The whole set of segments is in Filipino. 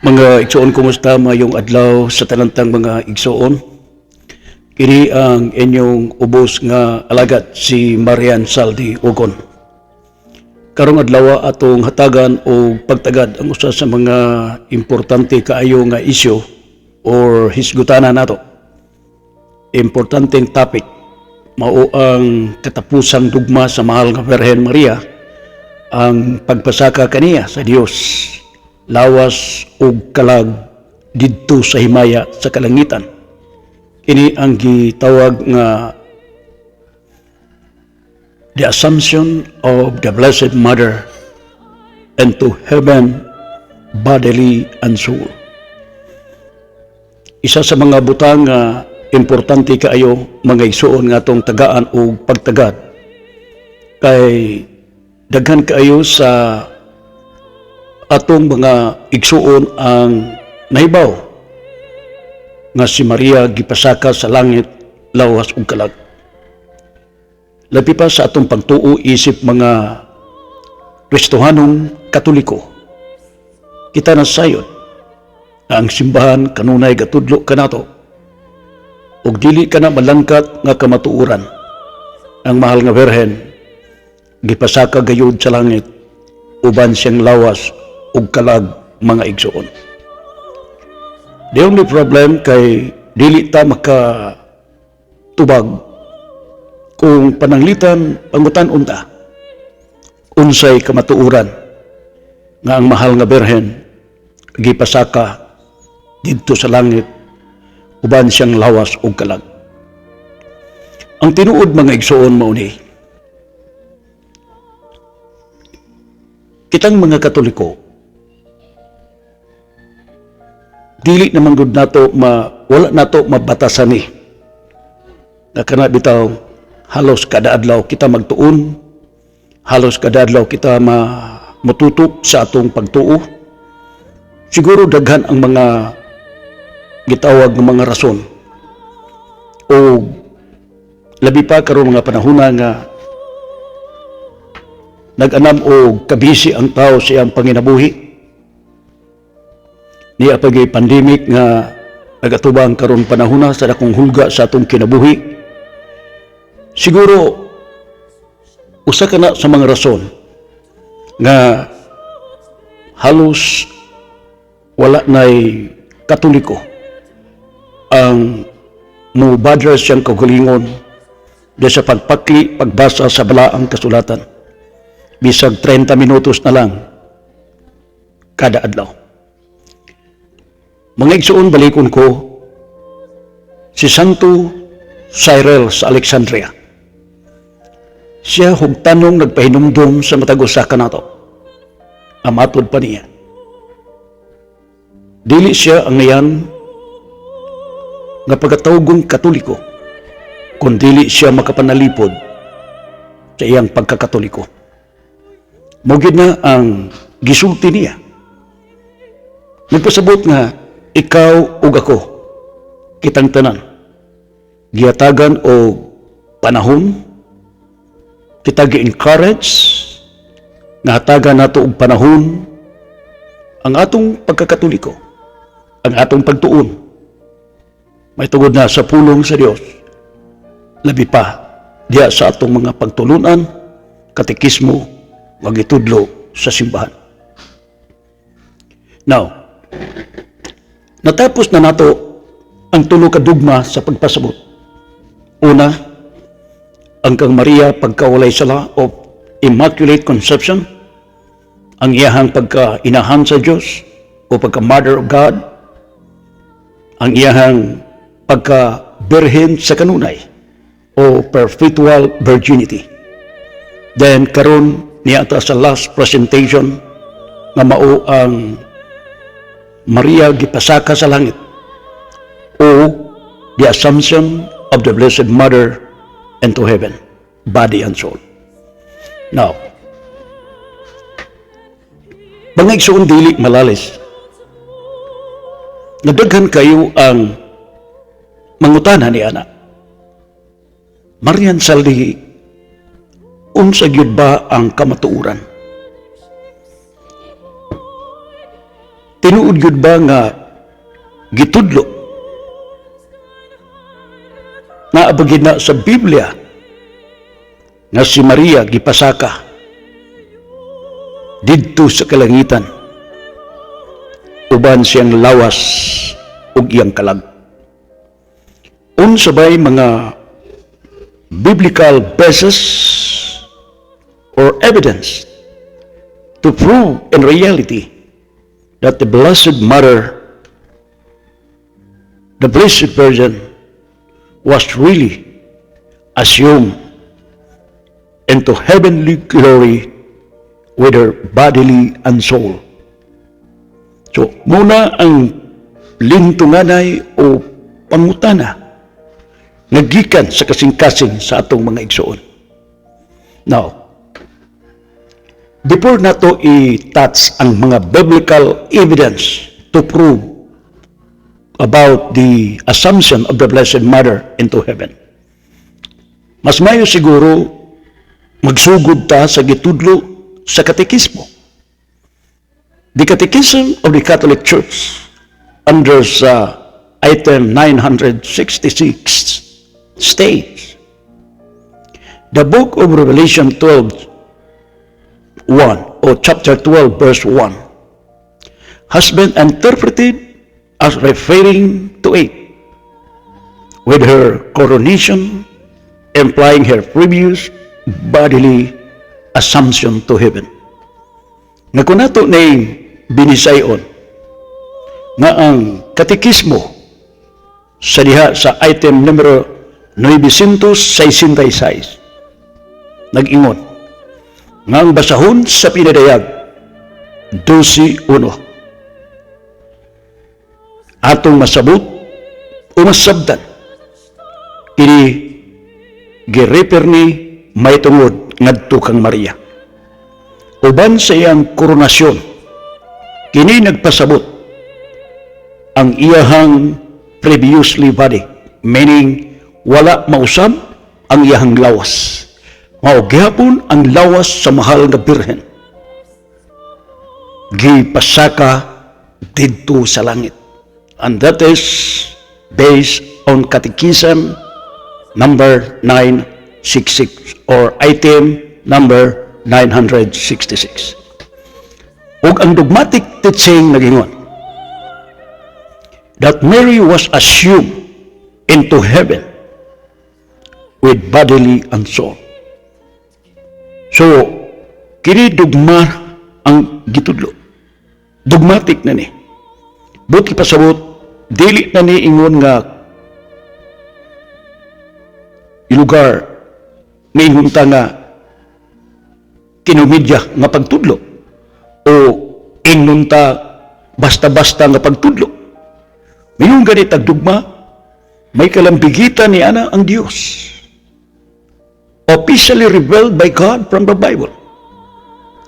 Mga igsoon, kumusta mayong adlaw sa tanantang mga igsoon? Kini ang inyong ubos nga alagad si Marian Saldi Ugon. Karong adlaw atong hatagan o pagtagad ang usa sa mga importante kaayo nga isyu or hisgutanan nato. Importanteng topic mao ang katapusang dugma sa mahal nga Birhen Maria, ang pagpasaka kaniya sa Dios, lawas ug kalag didto sa himaya sa kalangitan. Kini ang gitawag nga the Assumption of the Blessed Mother into heaven, bodily and soul. Isa sa mga butang nga importante kaayo mga igsoon nga atong tagaan o pagtagad, kay daghan kaayo sa atong mga igsuon ang nahibaw nga si Maria gipasaka sa langit, lawas ug kalag. Labi pa sa atong pagtuo isip mga Kristohanong Katoliko, kita nasayod na ang simbahan kanunay gatudlo kanato ug dili kana malangkat nga kamatuoran ang mahal nga Birhen gipasaka gayud sa langit uban siyang lawas ug kalag, mga igsoon. The only problem kay dili ta makatubag kung pananglitan pangutan-on ta unsay kamatuoran nga ang mahal nga Birhen gipasaka didto sa langit uban siyang lawas ug kalag. Ang tinuod, mga igsoon, mao ni kitang mga Katoliko dili naman gud nato wala nato mabatasan ni na kana bitaw halos kada adlaw kita magtuon, halos kada adlaw kita matutok sa atong pagtuo. Siguro daghan ang mga gitawag ng mga rason o labi pa karon mga panahona nga nag-anam o kabisi ang tao sa iyang panginabuhi. Niya pagay pandemic nga nagatubang karon panahona sa dakong hulga sa atong kinabuhi. Siguro usa ka na sa mga rason nga halos wala nay Katoliko ang mubadra siyang kaugalingon sa pagpakli, pagbasa sa balaang kasulatan. Bisag 30 minutos na lang kada adlaw. Mga igsoon, balikon ko si Santo Cyril sa Alexandria. Siya hugtanong nagpahinumdum sa matag usa kanato. Amatod pa niya. Dili siya ang ngayan nga pagkatawgong Katoliko, kundili siya makapanalipod sa iyang pagkakatoliko. Mugid na ang gisulti niya. Nagpasabot nga ikaw ug ako, kitang tanan, gihatagan o panahon, kita gi-encourage nga hatagan nato og panahon ang atong pagkakatoliko, ang atong pagtuon. May tugod na sa pulong sa Dios, labi pa diya sa atong mga pagtulunan, katekismo, magitudlo sa simbahan. Now, natapos na nato ang tulo ka dugma sa pagpasabot. Una, ang kang Maria pagkawalay sala of Immaculate Conception, ang iyahang pagka-inahan sa Diyos o pagka-Mother of God, ang iyahang pagka-birhen sa kanunay o perpetual virginity. Then karon niya ata sa last presentation nga mao ang Maria gipasaka sa langit o the Assumption of the Blessed Mother into heaven, body and soul. Now, mga igsoon, dili malalis, nadaghan kayo ang mangutana ni ana. Marian Saldi, unsa gyud ba ang kamatuoran? Tinuod gyud ba nga gitudlo na abagid na sa Biblia nga si Maria gipasaka didto sa kalangitan uban siyang lawas ug iyang kalag. Unsa bay mga biblical basis or evidence to prove in reality that the Blessed Mother, the Blessed Virgin, was really assumed into heavenly glory with her bodily and soul. So, muna ang lintunganay o pangutana nagikan sa kasing-kasing sa atong mga igsoon. Now, before nato i-touch ang mga biblical evidence to prove about the assumption of the Blessed Mother into heaven, mas mayo siguro magsugod ta sa gitudlo sa katekismo. The Catechism of the Catholic Church under item 966 states, the book of Revelation 12:1 or chapter 12 verse 1 has been interpreted as referring to it with her coronation, implying her previous bodily assumption to heaven. Nga kung nato na binisayon nga ang katekismo sa diha sa item numero 966 nag-ingon nga ang basahon sa pinadayag 12:1 atong masabot o masabdan kini gireper ni may tungod ngadto kang Maria uban sa iyang koronasyon. Kini nagpasabot ang iyahang previously body, meaning wala mausab ang iyahang lawas. Mao gihapon ang lawas sa mahal nga birhen. Gipasaka didto sa langit. And that is based on Catechism number 966 or item number 966. Ug ang dogmatic teaching nagingon that Mary was assumed into heaven with bodily and soul. So, kini dogma ang gitudlo. Dogmatic na ni. Buti pasabot, dili na ni ingon nga ilugar na ingon ta nga kinumidya nga pagtudlo o ingon ta basta-basta nga pagtudlo. Mayong ganit agdugma, may kalambigitan ni ana ang Dios. Officially revealed by God from the Bible.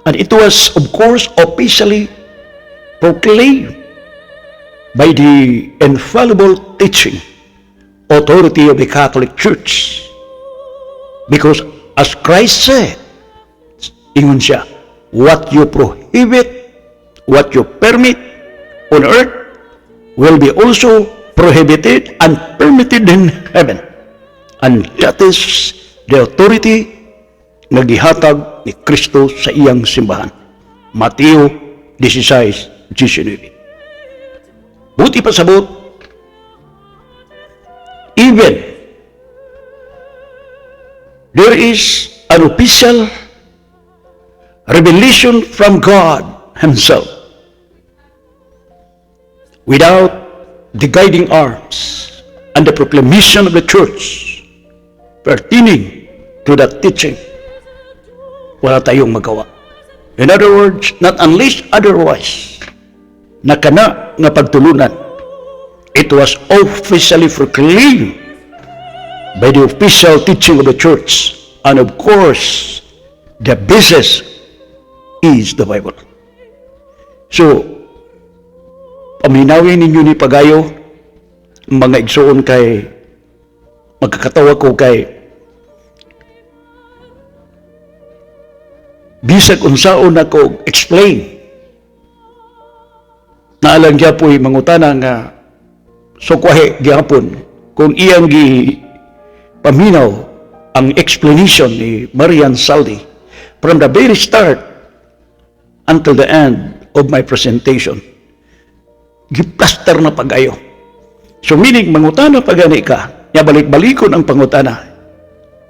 And it was, of course, officially proclaimed by the infallible teaching authority of the Catholic Church. Because as Christ said, ingon siya, what you prohibit, what you permit on earth will be also prohibited and permitted in heaven. And that is the authority na gihatag ni Kristo sa iyang simbahan. Mateo 16:19. Buti pasabot, even there is an official revelation from God Himself without the guiding arms and the proclamation of the Church pertaining to that teaching. Wala tayong magawa. In other words, not unless otherwise, na kana nga pagtulunan, it was officially proclaimed by the official teaching of the Church. And of course, the basis is the Bible. So, paminawin ninyo ni pagayo, mga igsoon kay, magkakatawa ko kay, bisag unsaon ako explain na alang gyapoy mangutana nga sukwahe gyapon kung iyang gi paminaw ang explanation ni Marian Saldi from the very start until the end of my presentation. Giplaster na pag-ayo. So meaning, mangutana pagani ka, ya balik-balikon ang pangutana,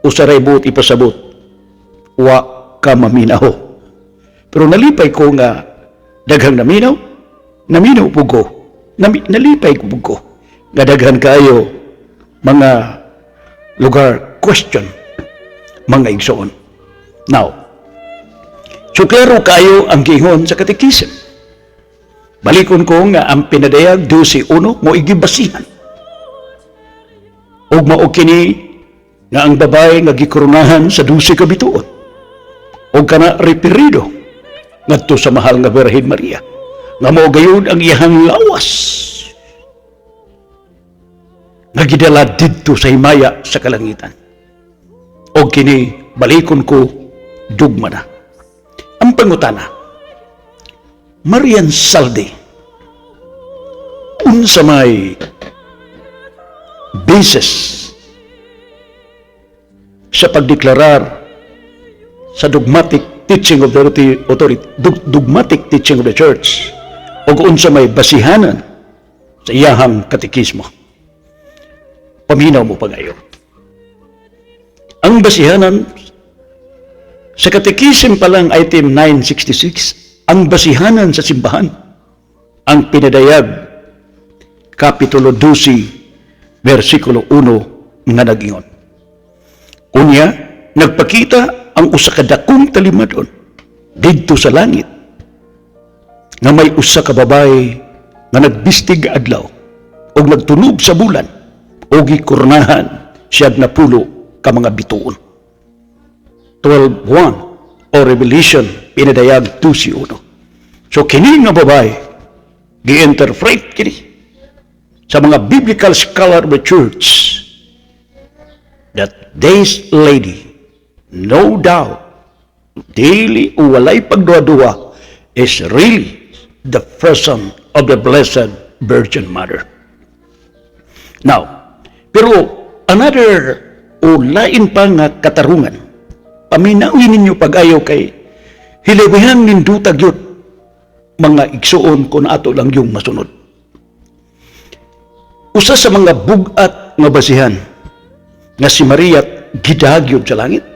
usaray buot ipasabot, wa ka maminaw. Pero nalipay ko nga, daghang naminaw po ko, nalipay ko po ko, nga daghan kayo, mga lugar, question, mga igsoon. Now, so klaro kayo ang giingon sa katekism. Balikon ko nga ang pinadayag 12:1 mo igibasihan. Og mao kini nga ang babae nga gikoronahan sa 12 ka bituon. Og kana referido ngadto sa mahal nga Birhen Maria. Nga mao gayud ang iyang lawas. Nga gidala didto sa himaya sa kalangitan. Og kini balikon ko dugma na. Ang pangutana, Marian Saldi, unsa may basis sa pagdeklarar sa dogmatic teaching of the authority, dogmatic teaching of the church, o unsa may basihanan sa iyahang katekismo. Paminaw mo pagayo. Ang basihanan sa katekism pa lang, item 966, ang basihanan sa simbahan, ang pinadayag, Kapitulo 12, versikulo 1, nga nag-ingon. Unya, nagpakita ang usa ka dakong talimadon didto sa langit, nga may usa ka babae nga nagbistig adlaw, o nagtunog sa bulan, o gikoronahan siyag napulo ka mga bituon. 12:1 o Revelation pinadayag 12:1. So kini nga babae gi-interpret kini sa mga biblical scholar of the church that this lady, no doubt, daily o walay pagduwa-duwa, is really the person of the Blessed Virgin Mother. Now, pero another o lain pa nga katarungan, paminawin ninyo pag-ayaw kay hilawihang nindutag yun mga igsuon kung ato lang yung masunod. Usa sa mga bugat nga basihan nga si Maria gidagyod sa langit,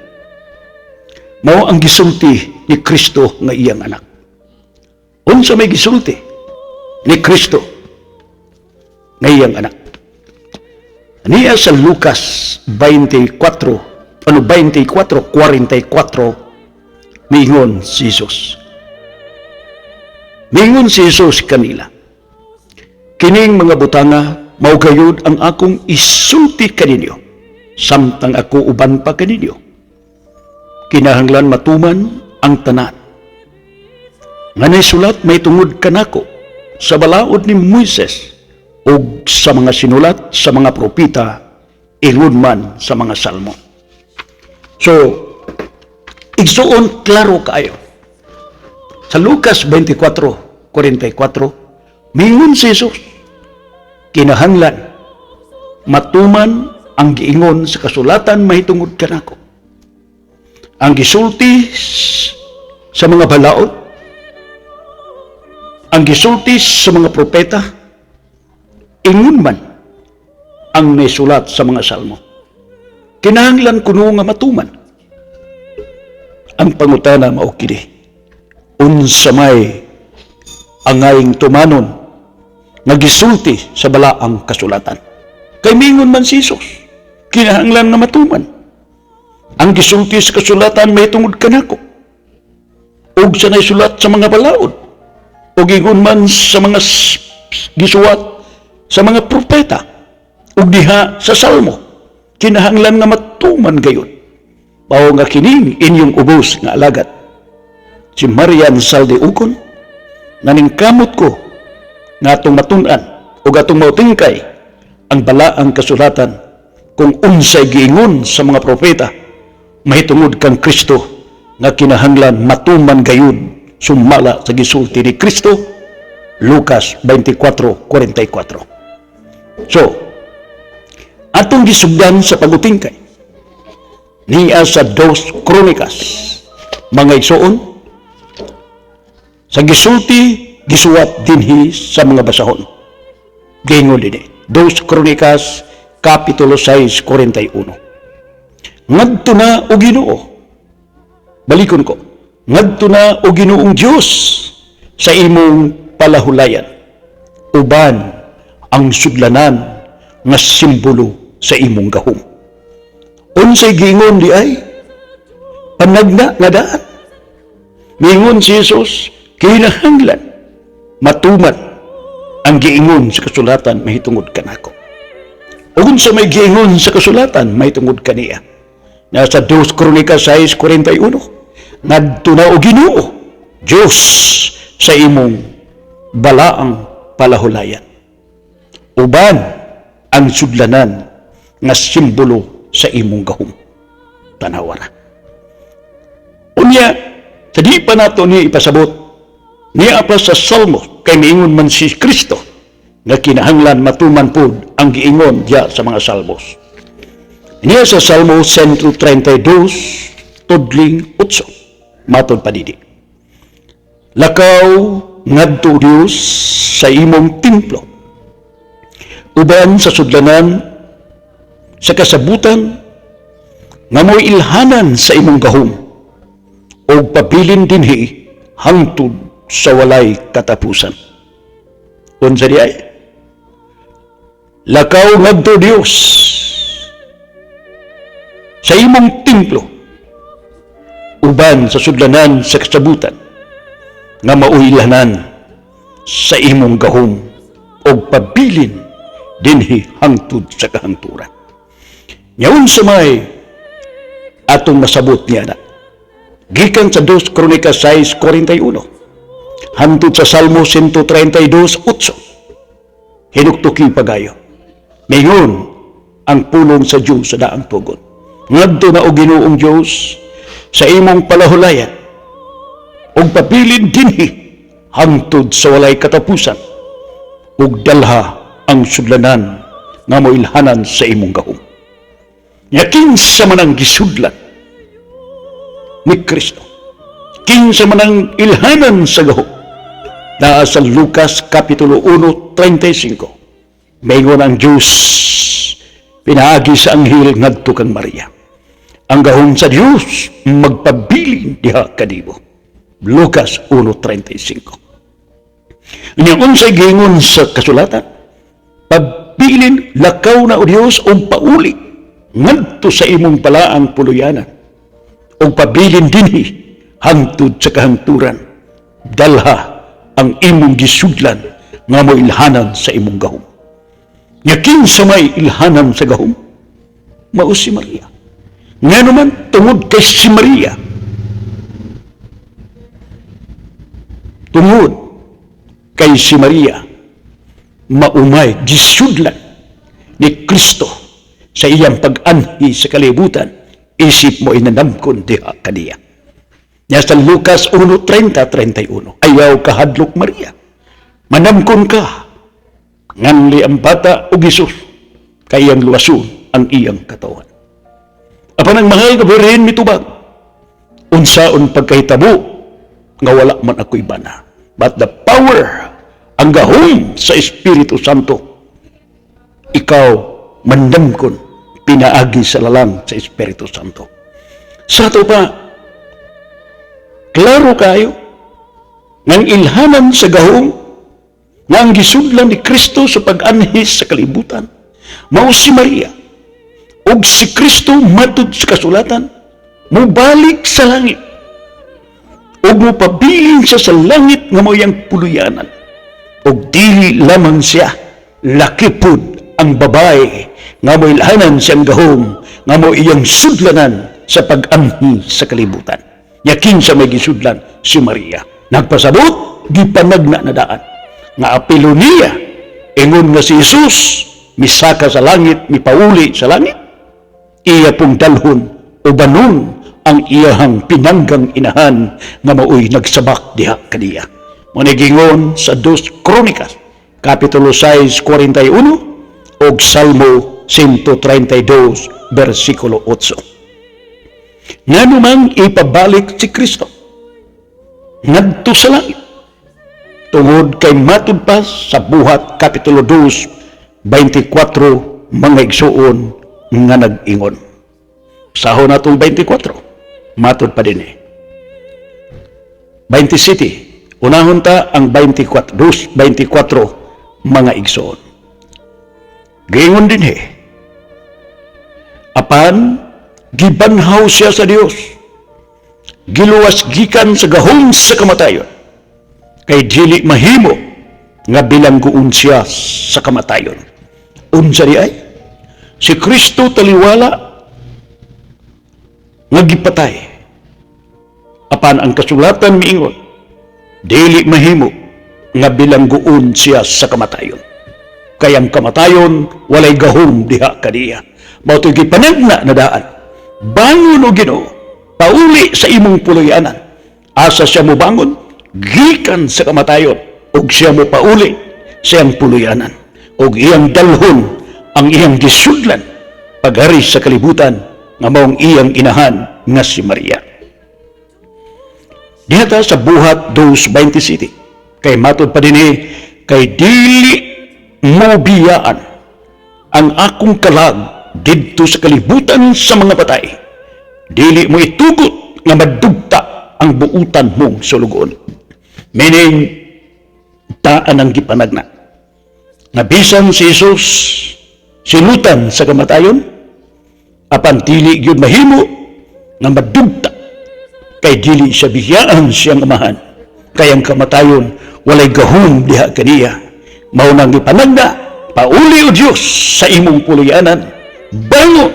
mao ang gisulti ni Kristo nga iyang anak. Unsa may gisulti ni Kristo nga iyang anak? Niya sa Lucas 24:44, mingon si Jesus. Mingon si Jesus kanila, kining mga butanga, mao gayud ang akong isulti kaninyo, samtang ako uban pa kaninyo. Kinahanglan matuman ang tanan. Nga naisulat may tungod kanako sa balaod ni Moises o sa mga sinulat sa mga propita, ingon man sa mga salmo. So, igsuon klaro kayo. Sa Lucas 24:44, mingon si Jesus, kinahanglan matuman ang giingon sa kasulatan mahitungod kanako. Ang gisulti sa mga balaod, ang gisulti sa mga propeta, ingon man ang naisulat sa mga salmo. Kinahanglan kuno nga matuman. Ang pangutana mao kini, unsa may angayng tumanon nga gisulti sa balaang kasulatan? Kay mingon man si Jesus, kinahanglan nga matuman. Ang gisulti sa kasulatan mahitungod kanako, ug sa naisulat sa mga balaod, ug ingon man sa mga gisuwat sa mga propeta, ug diha sa salmo, kinahanglan nga matuman gayon. Mao nga kining inyong ubos nga alagad, si Marian Saldi Ukon, naningkamot ko nga atong matun-an o atong mautingkay ang balaang kasulatan kung unsay giingon sa mga propeta mahitungod kang Kristo nga kinahanglan matuman gayud sumala sa gisulti ni Kristo, Lucas 24:44. So, atong gisugdan sa pagutingkay niya sa 2 Kronikas, mga igsoon, sa gisulti gisuwat dinhi sa mga basahon. Gingon din 2 Kronikas Kapitulo 6:41. Ngadto na o Ginoo, balikon ko, ngadto na o Ginoong Dios sa imong palahulayan, uban ang sudlanan nga simbolo sa imong gahom. Unsay giingon di ay panagna nga daan. Miingon si Jesus, kinahanglan matuman ang giingon sa kasulatan mahitungod kanako. Ug unsa may giingon sa kasulatan mahitungod kaniya. Nasa 2 Kronikas 6:41, ngadto na o Ginoo Dios sa imong balaang palahulayan, uban ang sudlanan nga simbolo sa imong gahom. Tanawara. Unya, sa di pa nato niya ipasabot, niya pa sa Salmo, kay miingon man si Kristo, nga kinahanglan matuman pod ang giingon diya sa mga Salmos. Niya sa Salmo 132, tudling 8, matod padidi. Lakaw ngadto Dios sa imong templo, uban sa sudlanan sa kasabutan nga mo'y ilhanan sa imong gahom o pabilin dinhi hangtod sa walay katapusan. Unsa di ay? Lakaw ngadto Dios sa imong templo, uban sa sudlanan sa kasabutan nga mauilhanan sa imong gahom o pabilin dinhi hangtod sa kahangturan. Ngayon sa may atong masabot niya na, gikan sa 2 Kronikas 6:41, hangtod sa Salmo 132:8, hinuktuki pagayo. Ngayon, ang pulong sa Diyos sa daang tugon. Ngadto na o Ginoong Diyos sa imong palahulayan, ug pabilin dinhi hangtod sa walay katapusan, ug dalha ang sudlanan nga moilhanan sa imong gahom. Yakin sa manang gisudlan ni Kristo, kinsa manang ilhanan sa gahom, naa sa Lucas Kapitulo 1:35, mayngon ang Diyos pinaagi sa anghel ngadto kang Maria, ang gahom sa Diyos magpabilin diha kanibo. Lucas 1:35. Inyong unsay giingon sa kasulatan, pabilin lakaw na o Diyos o pauli ngadto sa imong balaang puluyanan, o pabilin dinhi hangtod sa kahangturan, dalha ang imong gisudlan nga mo ilhanan sa imong gahom. Yakin sa may ilhanan sa gahom, mao si Maria. Nga naman tungod kay si Maria, tungod kay si Maria, maumay gisudlan ni Kristo sa iyang pag-anhi sa kalibutan, isip mo inanamkon diha kaniya. Nya sa Lucas 1:30-31, ayaw kahadlok Maria, manamkon ka nganli ang bata o Gisus kayang luwason ang iyang katawan. Apan ang mahal nga Birhen mitubag, unsaon pagkahitabo nga wala man ako'y bana, but the power, ang gahom sa Espiritu Santo, ikaw mandamkon pinaagi sa lalang sa Espiritu Santo. Sa ato pa, klaro kayo ng ilhanan sa gahom nga ang gisudlan ni Kristo sa pag-anhis sa kalibutan, mao si Maria, ug si Kristo matud sa kasulatan mubalik sa langit, ug mupabilin siya sa langit nga mo'y puluyanan, ug dili lamang siya, lakipod ang babae nga mo ilhanan siyang gahom nga mo iyang sudlanan sa pag-anhi sa kalibutan. Yakin sa may gisudlan si Maria. Nagpasabot, di panagna na daan. Nga apelo niya, ingon nga si Jesus, misaka sa langit, mipauli sa langit, iya pong dalhon o banon ang iyahang pinanggang inahan nga maoy nagsabak diha kaniya. Manigingon sa 2 Kronikas, Kapitulo 6, 41, o Salmo 132, versikulo 8. Nga numang ipabalik si Kristo ngadto sa langit, tungod kay matud pa sa buhat, Kapitulo 2, 24, mga igsuon nga nag-ingon. Sahon na itong 24, matud pa din 27, unahon ta ang 24, 24, mga igsuon. Giingon din apan gibanhaw siya sa Dios, giluwas gikan sa gahom sa kamatayon, kay dili mahimo nga bilangguon siya sa kamatayon. Unsa di ay si Kristo taliwala nga gipatay, apan ang kasulatan miingon dili mahimo nga bilangguon siya sa kamatayon, kay ang kamatayon walay gahom diha kaniya. Mao to'y gipanagna na daan, bangon o Ginoo, pauli sa imong puloy-anan. Asa siya mo bangon gikan sa kamatayon, ug siya mo pauli sa iyang puloy-anan, ug iyang dalhon ang iyang gisudlan paghari sa kalibutan nga maong iyang inahan nga si Maria. Dihata sa buhat 2:27, kay matud pa dinhi, kay dili mo biyaan ang akong kalag didto sa kalibutan sa mga patay, dili mo itugot nga madugta ang buutan mong sulugon. Meaning, taan ang gipanagna na bisan si Jesus sinutan sa kamatayon, apan dili gyud mahimo nga madugta, kay dili siya biyaan siyang amahan, kay ang kamatayon walay gahom diha kaniya. Mao nang gipanagna, pauli o Dios sa imong puloy-anan, bangon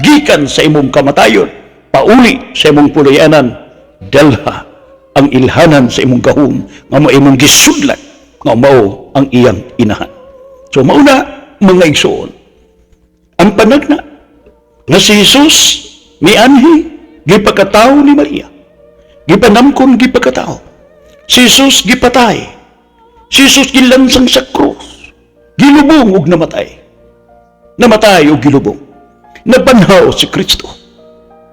gikan sa imong kamatayon, pauli sa imong puloy-anan, dalha ang ilhanan sa imong gahom nga mao imong gisudlan nga mao ang iyang inahan. So mao na mga igsoon, ang panagna nga si Jesus mianhi gipakatawo ni Maria, gipanamkon gipakatawo. Si Jesus gipatay, si Jesus gilansang sa krus, gilubong ug namatay o gilubong, nabanhaw si Kristo,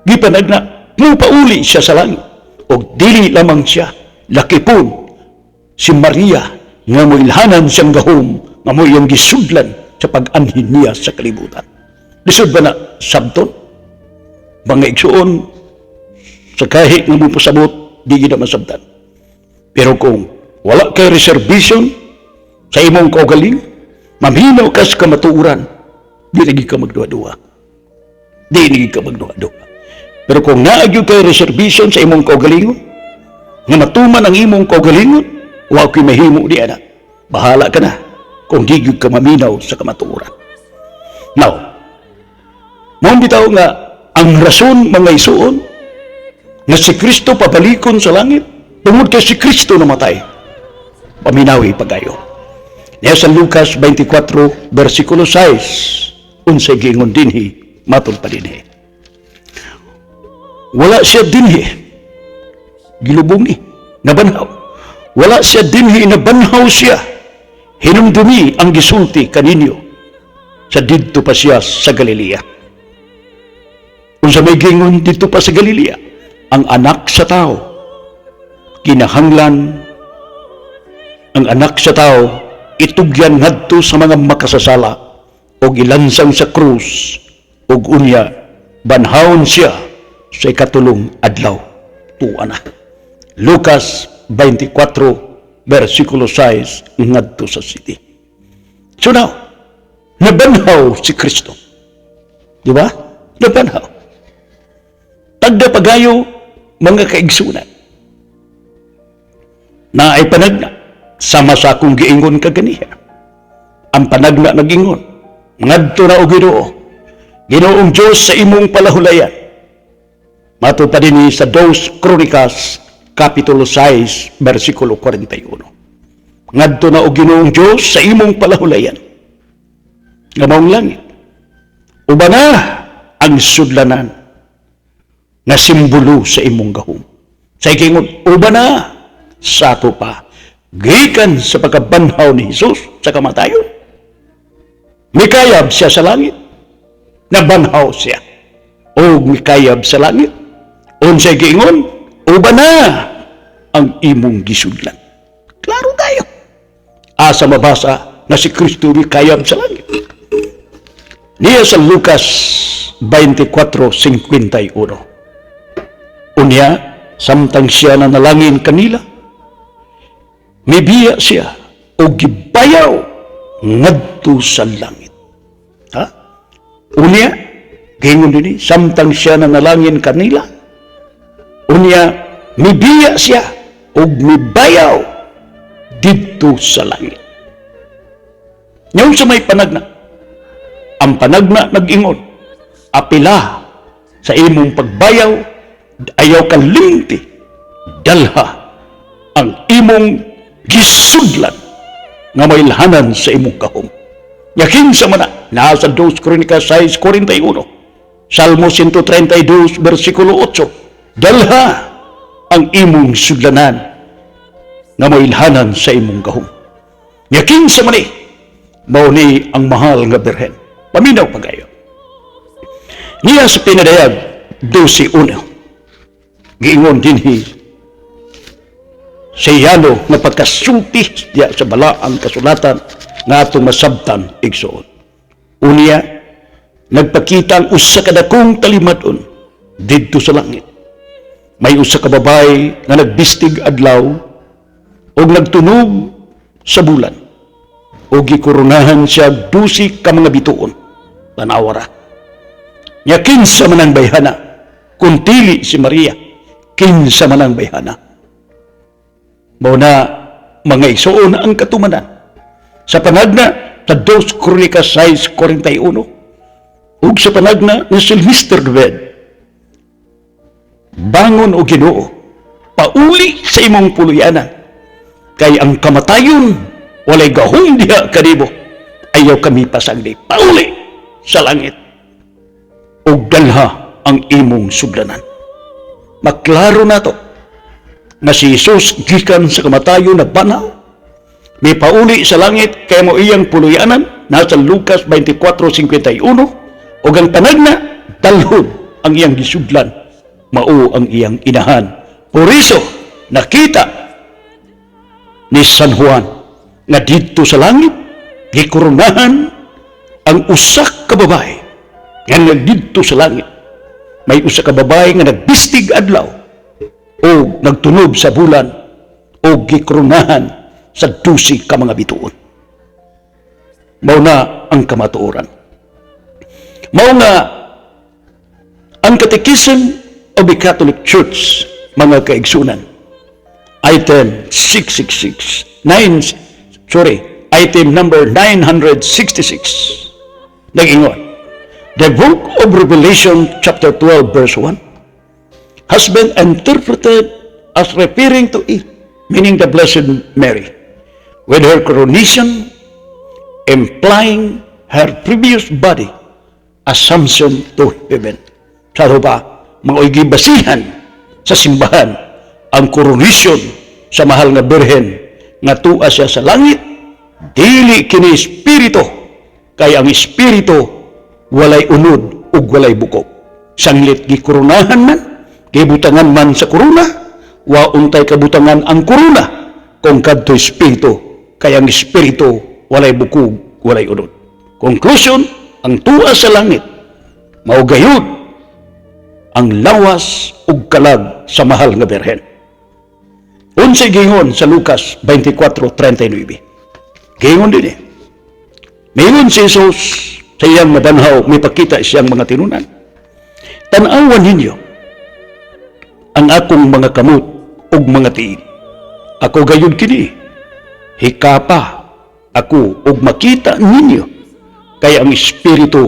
gipanagna, mupauli siya sa langit, o dili lamang siya, lakipon si Maria nga moilhanan siyang gahom nga mo iyang gisudlan sa pag-anhin niya sa kalibutan. Lisod ba na sabton? Mga igsuon, sa kahit nga mo pasabot, di gina masabtan. Pero kung wala kay reservation sa imong kaugaling, mamhinaw ka sa kamatuuran, di lagi ka magduwa-duwa. Pero kung naagyo kay reservation sa imong kaugalingon, nga matuman ang imong kaugalingon, wa ko'y mahimo di ana. Bahala ka na kung di gyud ka maminaw sa kamatuuran. Now, mao bitaw nga ang rason mga isuon nga si Kristo pabalikon sa langit tungod kay si Kristo namatay. Paminawi pagayo. Niya sa Lucas 24, versikulo 6, unsay giingon dinhi, matud pa dinhi. Wala siya dinhi gilubong nabanhaw. Wala siya dinhi nabanhaw siya. Hinumdumi ang gisulti kaninyo sa didto pa siya sa Galilea. Unsa may gingon didto pa sa Galilea, ang anak sa tao kinahanglan, ang anak sa tao itugyan ngadto sa mga makasasala o ilansang sa krus, ug unya banhawon siya sa ikatulong adlaw tuwa na. Lucas 24, versikulo 6 ngadto sa 7. So now, nabanhaw si Kristo. Di ba? Nabanhaw. Tagda pagayo mga kaigsunan na ay panagna sama sa akong giingon kaganiha. Ang panagna nagingon, ngadto na o Ginoo, Ginoong Diyos sa imong palahulayan. Mato pa din sa 2 Kronikas, Kapitulo 6, versikulo 41. Ngadto na o Ginoong Diyos sa imong palahulayan, nga maong langit, uba na ang sudlanan nga simbolo sa imong gahom. Sa ikingon, uba na sa ato pa gikan sa pagkabanhaw ni Jesus sa kamatayon. Mikayab siya sa langit, nabanhaw siya, o mikayab sa langit, unsay giingon, uban na ang imong gisudlan. Klaro tayo. Asa mabasa na si Kristo mikayab sa langit. Niya sa Lucas 24:51. Unya, samtang siya na nalangin kanila, mibiya siya o gibayaw ngadto sa langit. Ha? Unya, gingon din samtang siya na nalangin kanila, unya, mibiya siya o mibayaw dito sa langit. Ngayon sa may panagna, ang panagna nag-ingon, apila sa imong pagbayaw, ayaw kang limti, dalha ang imong gisudlan nga mailhanan sa imong kahom. Yakin sa mana, nasa 2 Kronika 6:41, Salmo 132, versikulo 8, dalha ang imong sudlanan nga mailhanan sa imong kahom. Yakin sa mani, mao ni ang mahal nga birhen. Paminaw pagayo. Niya sa pinadayag 12:1. Giingon dinhi sa Yano nga pagkasulti diya sa balaang kasulatan nga atong masabtan igsuon. Unya, nagpakita ang usa ka dakong talimadon didto sa langit. May usa ka babay nga nagbistig adlaw o nagtunog sa bulan o gikurunahan siya 12 ka mga bituon. Tanawara. Nya kinsa man ang bayhana, kuntili si Maria, kinsa man ang bayhana. Mao na mga igsoon ang katumanan. Sa panagna sa 2 Kronika 6:41 ug sa panagna ni Sylvester David, bangon o Ginoo, pauli sa imong puluyanan, kay ang kamatayon walay gahom diha kanimo, ayaw kami pasagdi, pauli sa langit ug dalha ang imong sudlanan. Maklaro na to na si Jesus gikan sa kamatayon na banaw, may pauli sa langit kay mo iyang puluyanan, nasa Lucas 24:51, ug ang panagna dalhon ang iyang gisudlan, mao ang iyang inahan. Por iso nakita ni San Juan nga didto sa langit gikurunahan ang usa ka babae nga nagdidto sa langit. May usa ka babae nga nagbistig adlaw o nagtunog sa bulan o gikurunahan sa 12 ka mga bituon. Mao na ang kamatuoran. Mao nga ang Catechism of the Catholic Church, mga kaigsunan, item 666 item number 966, nag-ingon, the book of Revelation chapter 12 verse 1 has been interpreted as referring to it, meaning the Blessed Mary, with her coronation, implying her previous body assumption to heaven. Sa ba, mga gibasihan sa simbahan ang coronation sa mahal nga birhen nga tuwa siya sa langit, dili kini espiritu, kay ang espiritu walay unod ug walay bukog. Sanglit gikurunahan man, gibutangan man sa korona, wa untay kabutangan ang korona kung kadto espiritu, kay ang espiritu walay bukog, walay unod. Conclusion, ang tuwa sa langit mao gayud ang lawas ug kalag sa mahal nga birhen. Unsay gingon sa Lucas 24:39. Gingon din Mayroon si Jesus sa iyang mabanhaw, may pakita siyang mga tinunan. Tanawan ninyo ang akong mga kamot ug mga tiil. Ako gayud kini, hikapa ako ug makita ninyo, kay ang espiritu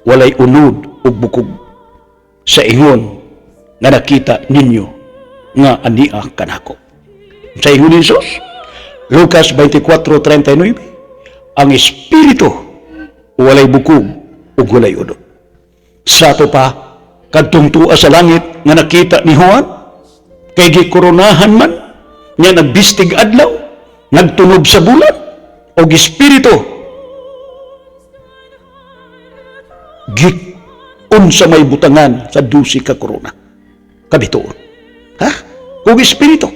walay unod ug bukog. Sa ingon nga nakita ninyo nga ania kanako. Sa ingon ni Jesus, Lucas 24:39, ang espiritu walay bukog ug walay unod. Sa to pa, kadtong tuwa sa langit nga nakita ni Juan, kay gikurunahan man, niya nagbistig adlaw, nagtunog sa bulan o espiritu unsa may butangan sa 12 ka korona kabituon. Ha? Kung espiritu.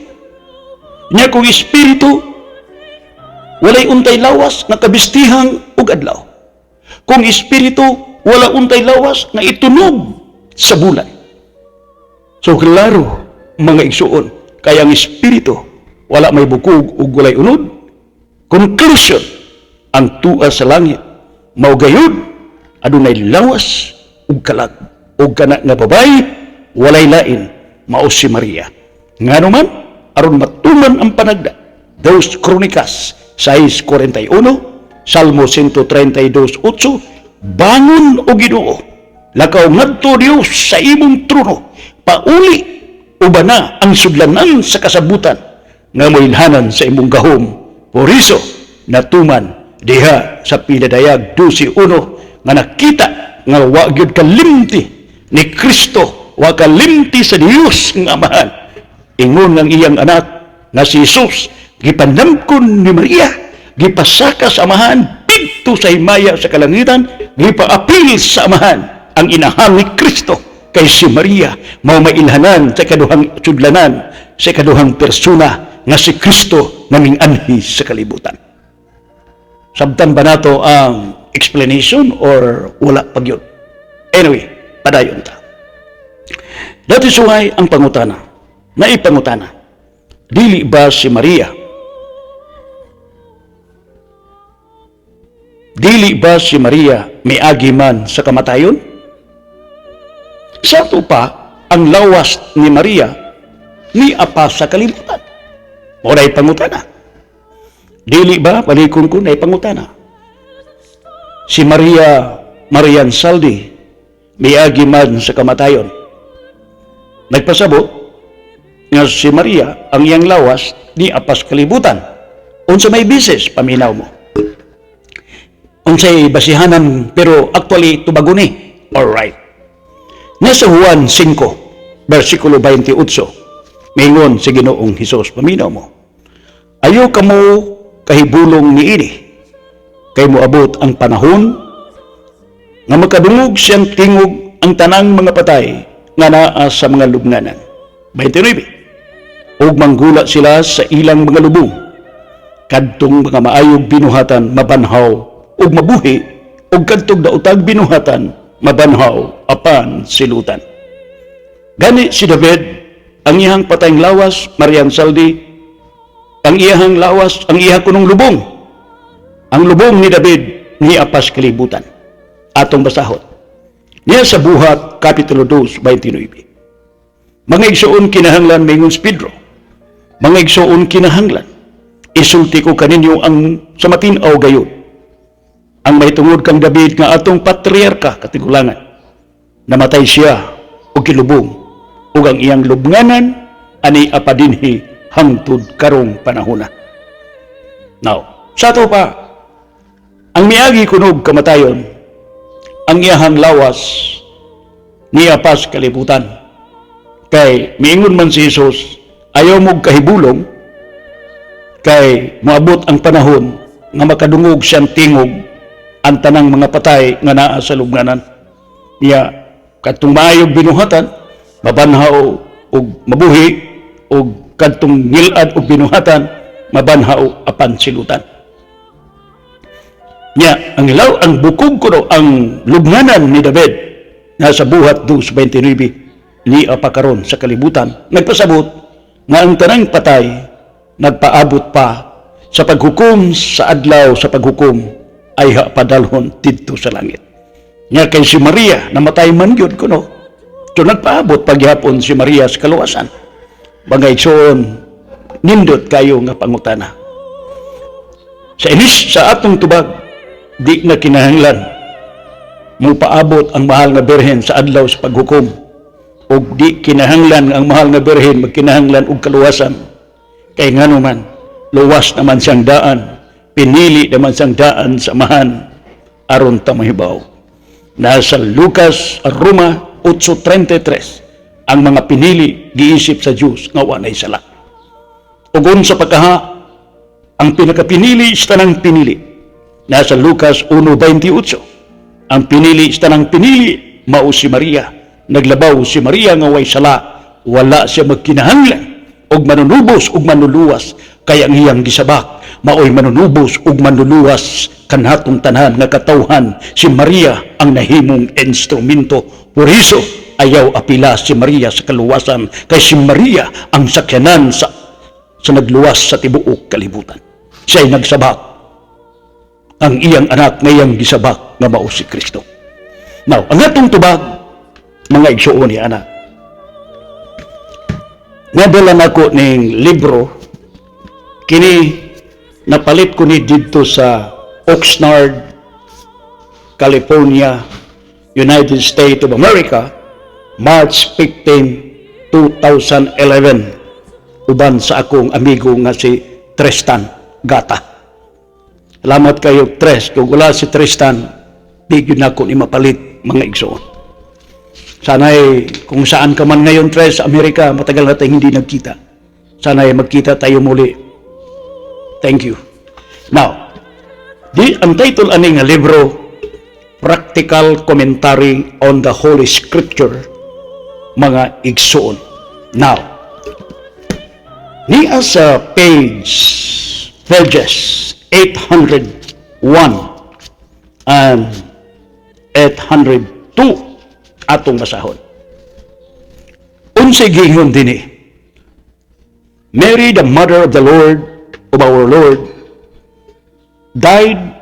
Nya kung espiritu, walay untay lawas na kabistihang ug adlaw. Kung espiritu, wala untay lawas na itunog sa bulan. So klaro, mga igsuon, kaya ang espiritu, wala may bukog ug walay unod. Conclusion, ang tuwa sa langit, maugayod, adunay lawas ug kalag, ug kana nga babae, walay lain, mao si Maria. Nganuman, aron matuman ang panagda. 2 Kronikas 6:41, Salmo 132:8, bangon o Ginoo, lakaw ngadto Dios sa imong trono, pauli ubana ang sudlanan sa kasabutan, nga moilhanan sa imong gahom. Por iso, natuman diha sa pinadayag 12:1 nga nakita nga wa gyud kalimti ni Kristo, wa kalimti sa Dios nga Amahan. Ingon ng iyang anak nga si Jesus, gipandamkon ni Maria, gipasaka sa Amahan, dito sa himaya sa kalangitan, gipaapil sa Amahan ang inahan ni Kristo. Kay si Maria mao mailhanan sa kaduhang sudlanan, sa kaduhang persona nga si Kristo naming anhi sa kalibutan. Sabtan ba nato ang explanation or wala pa yun? Anyway, padayon ta. That is why ang pangutana, naipangutana, dili ba si Maria? Dili ba si Maria may agi man sa kamatayon? Sa pa, ang lawas ni Maria ni apa sa kalibutan. O na ipangutana. Dili ba, palikon ko na ipangutana. Si Marian Saldi, may agi man sa kamatayon. Nagpasabot nga si Maria, ang iyang lawas ni apas kalibutan. Unsa may bises, paminaw mo. Unsay basihanan, pero actually tubago ni. Alright. Nasa Juan 5, versikulo 28, maingon si Ginoong Hesus, paminaw mo. Ayo kamo kahibulong ni ini, kay moabot ang panahon nga makadungog siyang tingog ang tanang mga patay nga naa sa mga lubnganan. 29. Ug manggula sila sa ilang mga lubong, kadtong mga maayog binuhatan mabanhaw ug mabuhi, ug kadtong daotag binuhatan mabanhaw apan silutan. Gani si David, ang iyang patayng lawas, Marian Saldi, ang iyang lawas, ang iyang kunong lubong. Ang lubong ni David ni apas kalibutan. Atong basahot. Niya sa Buhat, Kapitulo 2, 29. Mga igsoon kinahanglan mayingon si Pedro. Mga igsoon kinahanglan. Isulti ko kaninyo ang sa matinaw gayon. Ang mahitungod kang David nga atong patriarka katigulangan. Namatay siya o kilubong. Ug ang iyang lubnganan ani apadinhi hangtod karong panahona. Now, sa to pa, ang miagi kunog kamatayon, ang iyahang lawas ni apas kalibutan. Kay miingon man si Jesus, ayaw mong kahibulong, kay moabot ang panahon nga makadungog siyang tingog ang tanang mga patay nga naa sa lubnganan. Niya, katong maayog binuhatan, mabanhaw og mabuhi, og kadtong ngilad og binuhatan, mabanhaw apan silutan. Nya, ang ilaw, ang bukog ko ang lubnganan ni David nasa Buhat 2:29 ni apakaron sa kalibutan. Nagpasabot nga ang tanang patay nagpaabot pa sa paghukom sa adlaw sa paghukom ay padalhon didto sa langit. Nya kay si Maria namatay man gyud kuno. So nagpaabot pagyapon si Maria sa kaluwasan. Bangay igsoon, nindot kayo nga pangutana. Sa atong tubag, di na kinahanglan mo paabot ang mahal nga berhen sa adlaw sa paghukom, o di kinahanglan ang mahal nga berhen magkinahanglan og kaluwasan. Kay ngano man, luwas naman siyang daan, pinili naman siyang daan sa amahan aron ta mahibaw. Nasa Lucas, Roma 8:33, ang mga pinili giisip sa Dios nga walay sala. Ug sa pagkaha, Ang pinakapinili sa tanang pinili. Nasa Lucas 1:28. Ang pinili sa tanang pinili, mao si Maria. Naglabaw si Maria nga way sala, wala siya magkinahanglan og manunubos og manuluwas, kaya ang iyang gisabak maoy manunubos ug manuluwas kanhatong tanan nga katawhan. Si Maria ang nahimong instrumento. Por iso ayaw apila si Maria sa kaluwasan, kay si Maria ang sakyanan sa nagluwas sa tibuok kalibutan. Siya'y nagsabak ang iyang anak ngayang gisabak nga mao si Kristo. Now, ang atong tubag, mga igsuon ni anak, nadala nako ning libro, kini napalit ko ni dito sa Oxnard, California, United States of America, March 15, 2011. Uban sa akong amigo nga si Tristan Gata. Salamat kayo, Tres. Kung wala si Tristan, bigyan na ko ni mapalit, mga igsoon. Sana'y kung saan ka man ngayon, Tres, sa Amerika, matagal na tayong hindi nagkita. Sana'y magkita tayo muli. Thank you. Now, ang title aning nga libro, Practical Commentary on the Holy Scripture, mga igsoon. Now, niya sa pages 801 and 802 atong basahon. Unsay giingon dinhi, Mary, the mother of the Lord, of our Lord, died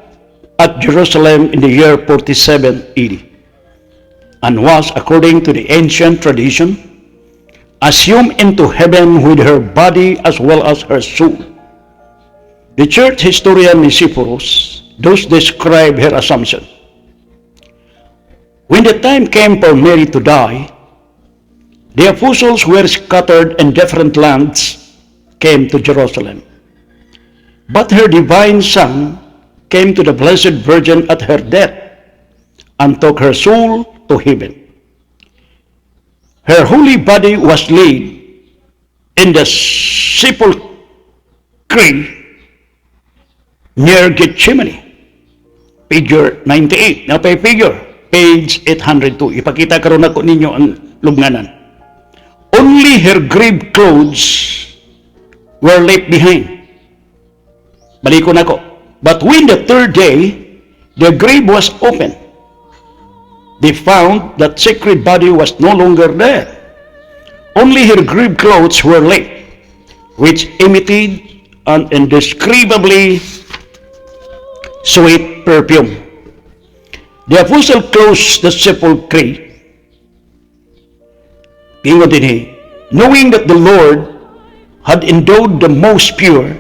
at Jerusalem in the year 47 AD and was, according to the ancient tradition, assumed into heaven with her body as well as her soul. The church historian Nicephorus thus described her assumption. When the time came for Mary to die, the apostles were scattered in different lands, came to Jerusalem. But her divine Son came to the Blessed Virgin at her death and took her soul to heaven. Her holy body was laid in the sepulchre near Gethsemane. Figure 98. Now, figure, page 802. Ipakita karon nako ninyo ang lubnganan. Only her grave clothes were left behind. Balikon nako. But when the third day, the grave was opened, they found that sacred body was no longer there. Only her grave clothes were left, which emitted an indescribably sweet perfume. The apostle closed the sepulchre, knowing that the Lord had endowed the most pure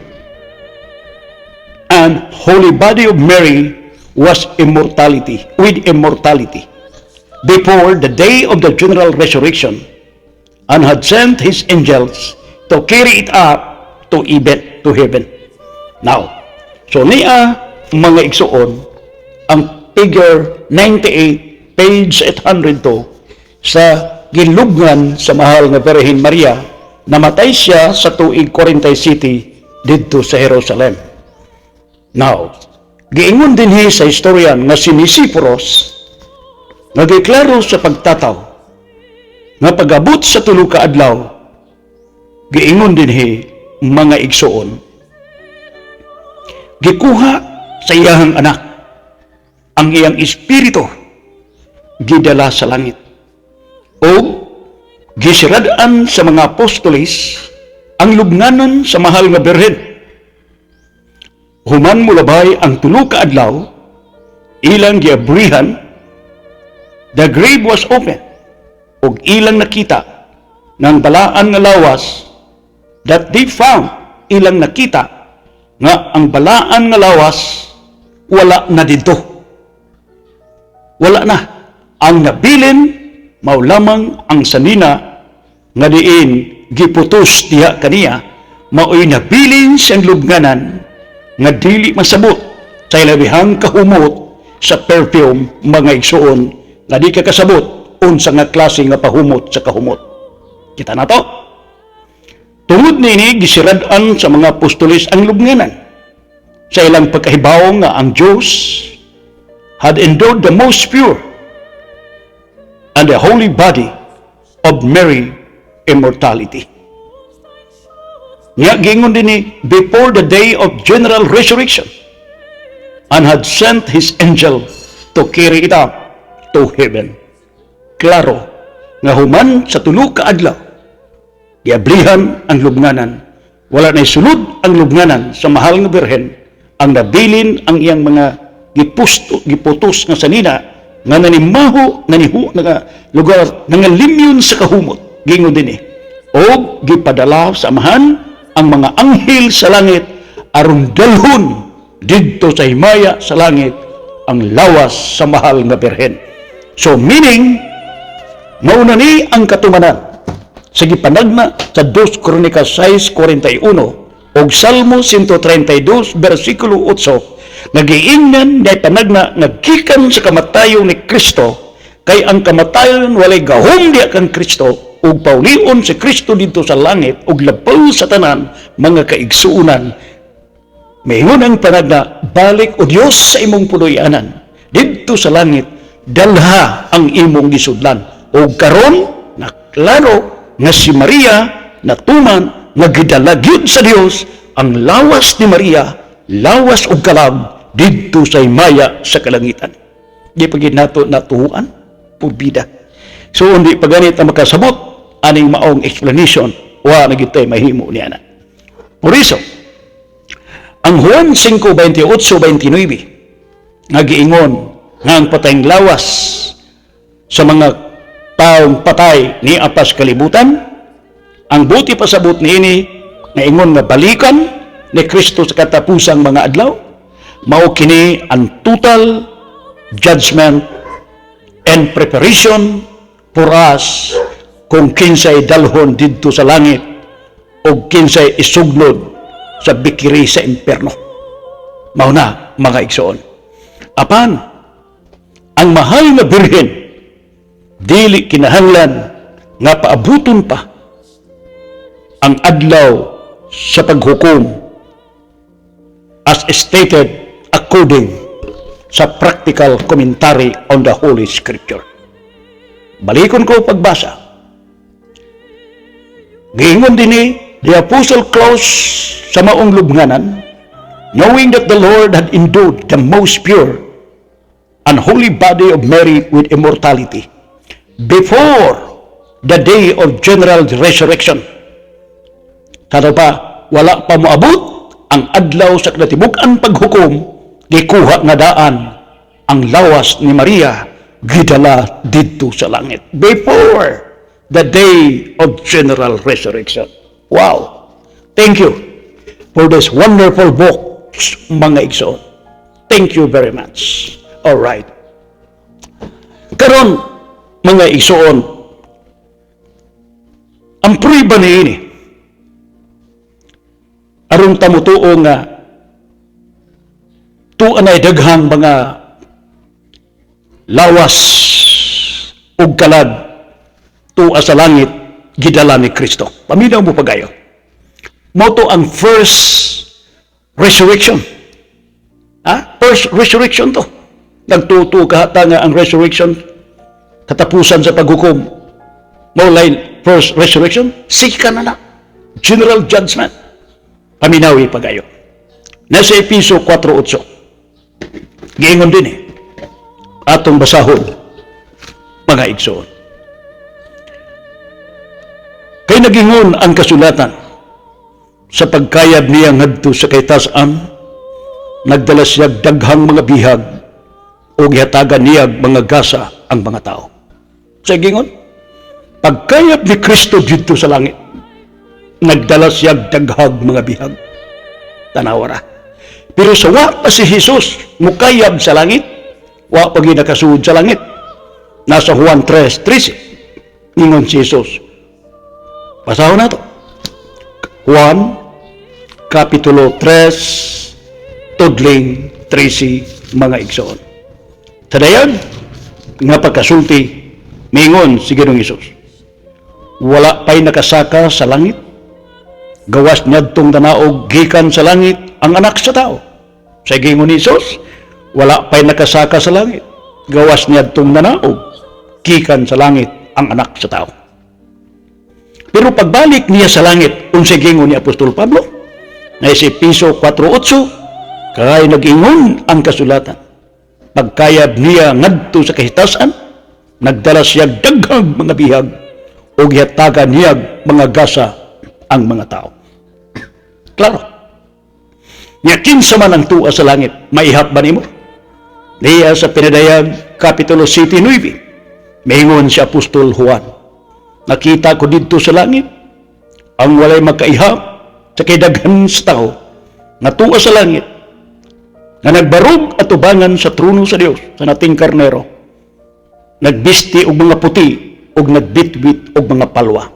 and holy body of Mary with immortality before the day of the general resurrection, and had sent his angels to carry it up to heaven. Now, so niya mga igsuon ang figure 98, page 802 sa gilubngan sa mahal nga Birhen Maria, namatay siya sa tuig 47 didto sa Jerusalem. Now, giingon din sa historian nga si Nicephorus, nagdeklaro sa pagtataw nga pag-abot sa tulo ka adlaw, giingon din mga igsuon, gikuha sa iyang anak ang iyang espiritu, gidala sa langit, o gisiradaan sa mga apostolis ang lubnganan sa mahal nga Birhen. Human mulabay ang tulo ka adlaw, ilang giabrihan, the grave was open, ug ilang nakita ng balaan nga lawas, that they found, ilang nakita nga ang balaan nga lawas wala na dito. Wala na. Ang nabilin mao lamang ang sanina nga diin giputos diha kaniya, mao'y nabilin siyang lubnganan nga dili masabot sa ilabihang kahumot sa perfume, mga igsuon, nga di ka kasabot unsa nga klase nga pahumot sa kahumot. Kita na to. Tungod nini gisirad-an sa mga apostolis ang lubnganan. sa ilang pagkahibaw nga ang Diyos had endowed the most pure and the holy body of Mary immortality. Nga gingon din before the day of general resurrection and had sent his angel to carry it up to heaven. Klaro nga human sa tulo ka adlaw giablihan ang lubnganan, wala na sulod ang lubnganan sa mahal nga birhen ang nabilin ang iyang mga giputos nga sanina nga nanimaho nanihu nga lugar nga limyon sa kahumot. Gingon din o gipadala sa amahan ang mga anghel sa langit aron dalhon didto sa himaya sa langit ang lawas sa mahal nga birhen. So meaning mauna ni ang katumanan sa gipanagna sa 2 Kronika 6:41 o Salmo 132 versikulo 8 nagiingnan na panagna nagkikan sa kamatayon ni Kristo kay ang kamatayon walay gahom diya kang Kristo ug paulion si Kristo dito sa langit ug labaw sa tanan mga kaigsuunan. Mayingon ang panagna balik o Dios sa imong puloy-anan dito sa langit dalha ang imong gisudlan ug karon naklaro nga si Maria natuman nga gidalagyod sa Dios ang lawas ni Maria, lawas og kalab didto sa himaya sa kalangitan. Di pagid nato natuhuan purbida. So hindi paganit ang makasabot aning maong explanation wa nagitay mahimo niana. Por eso ang Juan 5:28-29 nga giingon nga ang patayng lawas sa mga taong patay ni apas kalibutan, ang buti pasabot niini nga ingon nga balikan ni Kristo sa katapusang mga adlaw, mao kini ang total judgment and preparation for us kung kinsay dalhon didto sa langit o kinsay isugnod sa bikiri sa imperno. Mao na mga igsoon. Apan ang mahal na birhen dili kinahanglan nga paabuton pa ang adlaw sa paghukom as stated according sa practical commentary on the Holy Scripture. Balikon ko pagbasa. Giingon din the Apostle Claus sa maong lubnganan, knowing that the Lord had endowed the most pure and holy body of Mary with immortality before the day of general resurrection. Kada pa, wala pa moabot ang adlaw sa kinatibuk-an paghukom, gikuha nga daan ang lawas ni Maria, gidala dito sa langit. Before the day of general resurrection. Wow! Thank you for this wonderful book, mga igsoon. Thank you very much. All right. Karon, mga igsoon, ang pruiba niini aron tamutuo nga tuanay daghang mga lawas ug kalad tua sa langit gidala ni Kristo. Paminaw mo pagayo. Moto ang first resurrection. First resurrection to. Nagtuto kahata nga ang resurrection katapusan sa paghukom. No line first resurrection, sika na general judgment. Paminawi pagayo. Nasa Episo 4:8. Giingon din atong basahon mga igsoon. Kay nagingon ang kasulatan sa pagkayab niya ngadto sa kaytas-an, nagdala siya daghang mga bihag o gihatagan niya mga gasa ang mga tao. Sa gingon, pagkayab ni Kristo dito sa langit, nagdala siya daghang mga bihag. Tanawara. Pero sa wa pa si Jesus mukayab sa langit, wa pa ginakasuod sa langit. Nasa Juan 3:13, ningon si Jesus. Pasahon na to. Juan, Kapitulo 3, Tudling 13, mga igsoon. Tadayan, nga pagkasulti, mingon si Ginoong Hesus. Wala pa'y nakasaka sa langit, gawas niya itong danaog gikan sa langit ang anak sa tao. Sa gingon ni Isus, wala pa'y nakasaka sa langit. Gawas niya itong nanaog, kikan sa langit ang anak sa tao. Pero pagbalik niya sa langit, unsay gingon ni Apostol Pablo, na si Piso 4:8, kay nag-ingon ang kasulatan. Pagkayab niya ngadto sa kahitasan, nagdala siya daghang mga bihag, o gihatagan niya mga gasa ang mga tao. Klaro. Nga kinsa man ang tuwa sa langit, maihap ba nimo? Diya sa Pinadayag, Kapitulo 7:9, maingon si Apostol Juan, nakita ko dito sa langit, ang walay makaihap sa kidaghan sa tao, nga tuwa sa langit, nga nagbarog at ubangan sa trono sa Dios, sa nating karnero, nagbisti og mga puti, og nagbitbit og mga palwa.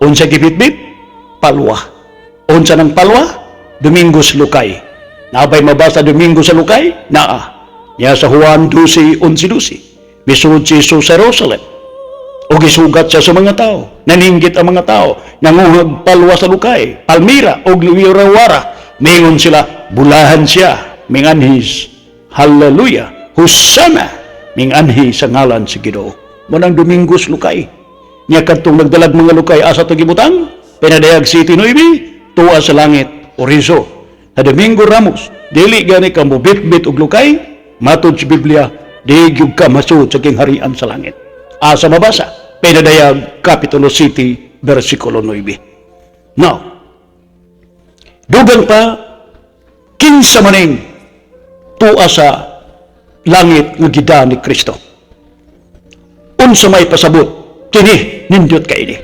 Unsa gibitbit? Palwa. Unsa ng palwa? Domingos Lukay. Naabay mabasa Domingo sa Lukay? Naa. Niya sa Juan 12:11. Misud si Jesus sa Jerusalem. O gisugat siya sa mga tao. Naninggit ang mga tao. Nanguhag palwa sa Lukay. Palmira o Wirawara. Mingon sila, bulahan siya. Minganhis. Hallelujah. Hosanna. Minganhi sa ngalan si Ginoo. Munang Domingos Lukay. Niya kadtong nagdalag mga Lukay asa to gibutang. Pinadayag 7:9. Tuwa sa langit. Orizo. Na Domingo Ramos. Dili gani ka mo bit-bit og Lukay. Matod sa Biblia. Di gyud ka masud sa kingharian sa langit. Asa mabasa? Pinadayag Kapitulo 7, versikulo 9. Now, dugang pa, kinsa maning tuwa sa langit nga gida ni Kristo. Unsa may pasabot, kini nindot ka ini.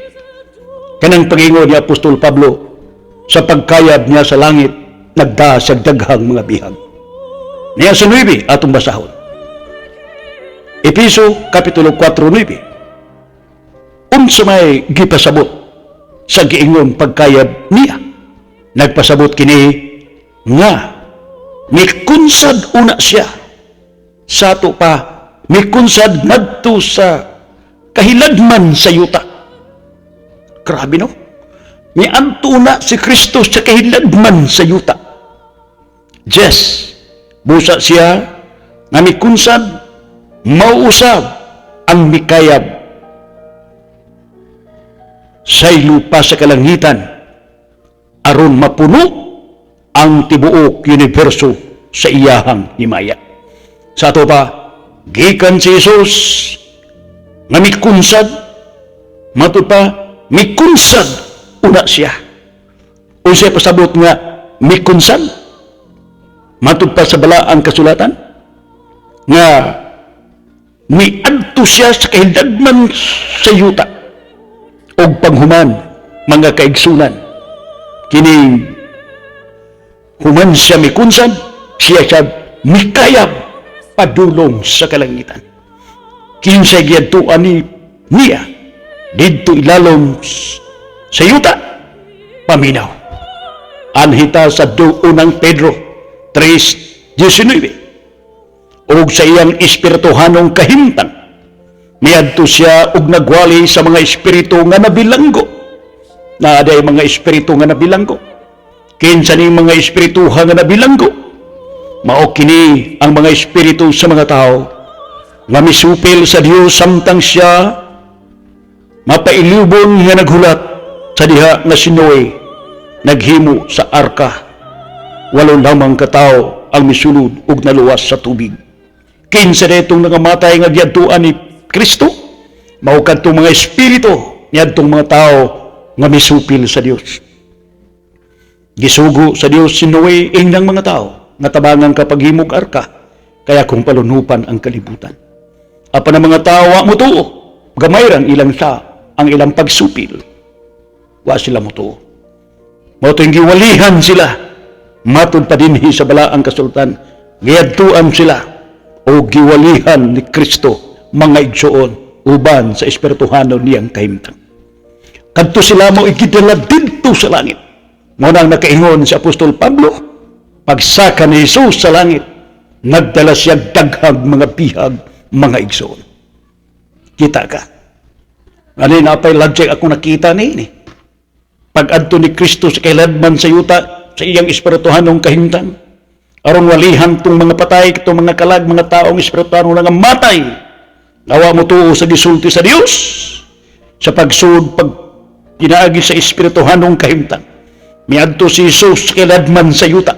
Kanang pangingon ni Apostol Pablo, sa pagkayab niya sa langit, nagda sa daghang mga bihag. Niya sa 9, atong basahon. Episo, Kapitulo 4:9. Unsa may gipasabot sa giingon pagkayab niya. Nagpasabot kini nga mikunsad una siya sa ato pa mikunsad ngadto sa kahilagman sa yuta. Grabe no? Miadto na si Kristo sa kahilagman sa yuta. Yes, busa siya nga mikunsad mauusab ang mikayab sa lupa sa kalangitan aron mapuno ang tibuok universo sa iyahang himaya. Sa ato pa, gikan si Jesus nga mikunsad, matud pa, mikunsad una siya. O siya pasabot nga mikunsad, matud pa sa balaang kasulatan, nga miadto siya sa kahilagman sa yuta o paghuman mga kaigsunan. Kining human siya mikunsad, siya mikayab padulong sa kalangitan. Kinsay giyadtuan niya didto ilalom sa yuta, paminaw. Anhita sa unang Pedro 3:19. Og sa iyang espirituhanong kahimtang, niadto siya og nagwali sa mga espiritu nga nabilanggo. Naaday mga espiritu nga nabilanggo. Kinsa ning mga espirituha nga nabilanggo? Mao kini ang mga espiritu sa mga tao nga misupil sa Dios samtang siya mapailubon nga naghulat sa diha nga si Noe naghimo sa arka. Walo lamang katao ang misulod ug naluwas sa tubig. Kinsa detong nangamatay nga giadtuan ni Kristo? Mao kadtong mga espiritu niadtong mga tao nga misupil sa Dios. Gisugo sa Dios si Noe inang mga tao nga tabangan kapag himog arka, kaya kung palunupan ang kalibutan. Apan ang mga tao wa motuo, gamay rang ilang sa ang ilang pagsupil. Wa sila motuo. Mao ting giwalihan sila, matud pa dinhi sa balaang kasultan, giadtuan sila o giwalihan ni Kristo mga igsuon uban sa espirituhanon niyang kahimtang. Kadto sila mo igidala didto sa langit. Mao nang nakaingon si Apostol Pablo, pagsaka ni Jesus sa langit, nagdala siya daghang mga bihag, mga igsoon. Kita ka? Ano yung napay logic ako nakita ni? Pag-adto ni Kristo sa kailadman sa yuta, sa iyang espirituhanong kahimtang, aron walihan tong mga patay, itong mga kalag, mga taong espirituano nga matay. Nawa mo tuo sa gisulti sa Dios sa pagsud pag pinaagi sa espirituhanong kahimtang. Miadto si Jesus kiladman sa yuta.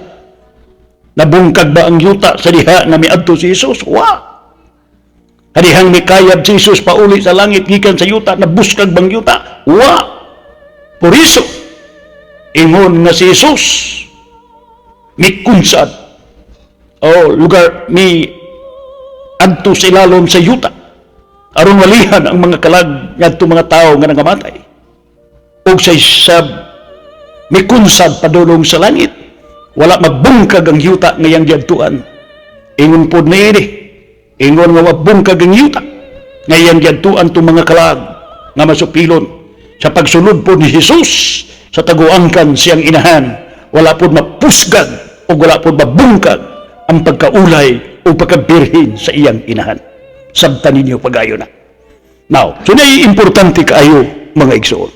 Nabungkag ba ang yuta sa diha nga miadto si Jesus? Wa. Kadihang mikayab si Jesus pauli sa langit gikan sa yuta, nabuskag bang yuta? Wa. Por iso, ingon nga si Jesus mikunsad lugar mi adto sa ilalom sa yuta aron walihan ang mga kalag ngadto mga tao nga nangamatay. Og sa isab mikunsad padulong sa langit, wala magbungkag ang yuta ngayang giadtuan. Ingon pod niini, ingon nga magbungkag ang yuta ngayang giadtuan tong mga kalag nga masupilon sa pagsunod pod ni Jesus sa taguangkan siyang inahan. Wala pod mapusgag o wala pod mabungkag ang pagkaulay o pagkabirhin sa iyang inahan. Sabtan ninyo pag-ayo na. Now, so na importante kaayo mga igsoon.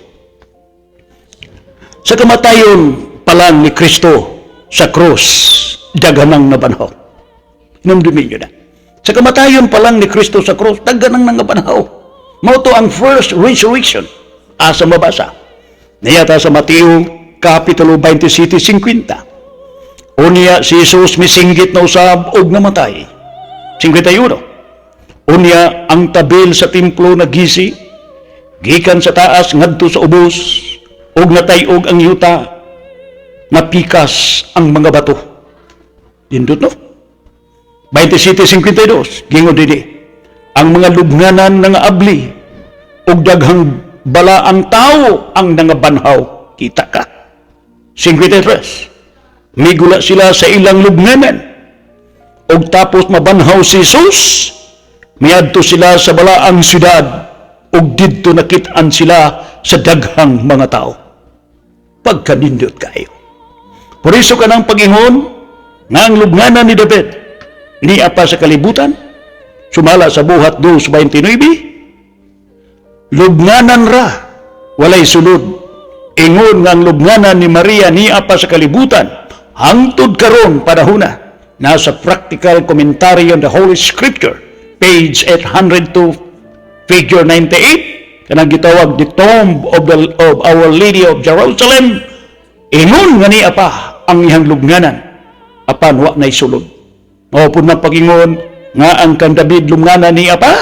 Sa kamatayon pa lang ni Kristo sa krus, daganang nabanhaw. Hinumdumin nyo na. Sa kamatayon pa lang ni Kristo sa krus, daganang nabanhaw. Mao to ang first resurrection. Asa mabasa. Niyata sa Mateo, Kapitulo 27:50. Unya si Jesus misinggit na usab og namatay. 51. Unya ang tabil sa templo nagisi, gikan sa taas ngadto sa ubos, og natayog ang yuta, napikas ang mga bato. Dindot no? 27:52, gingon didi, ang mga lubnganan nga abli, og daghang bala ang tao ang nangabanhaw. Kita ka? 53, migula sila sa ilang lubnganan, og tapos mabanhaw si Jesus, miadto sila sa balaang syudad, og didto nakit-an sila sa daghang mga tao. Pagkanindot kayo. Por iso ka ng pag-ingon nga ang lubnganan ni David niya pa sa kalibutan, sumala sa buhat 2:29, lubnganan ra, walay sulod. Ingon nga ang lubnganan ni Maria niya pa sa kalibutan, hangtod karon panahona, nasa Practical Commentary on the Holy Scripture, page 802, figure 98, kanang gitawag the Tomb of Our Lady of Jerusalem. Ingon nga niya pa ang iyang lubnganan, apan wa na isulod. Mao pud man pagingon nga ang kang David lubnganan niya pa,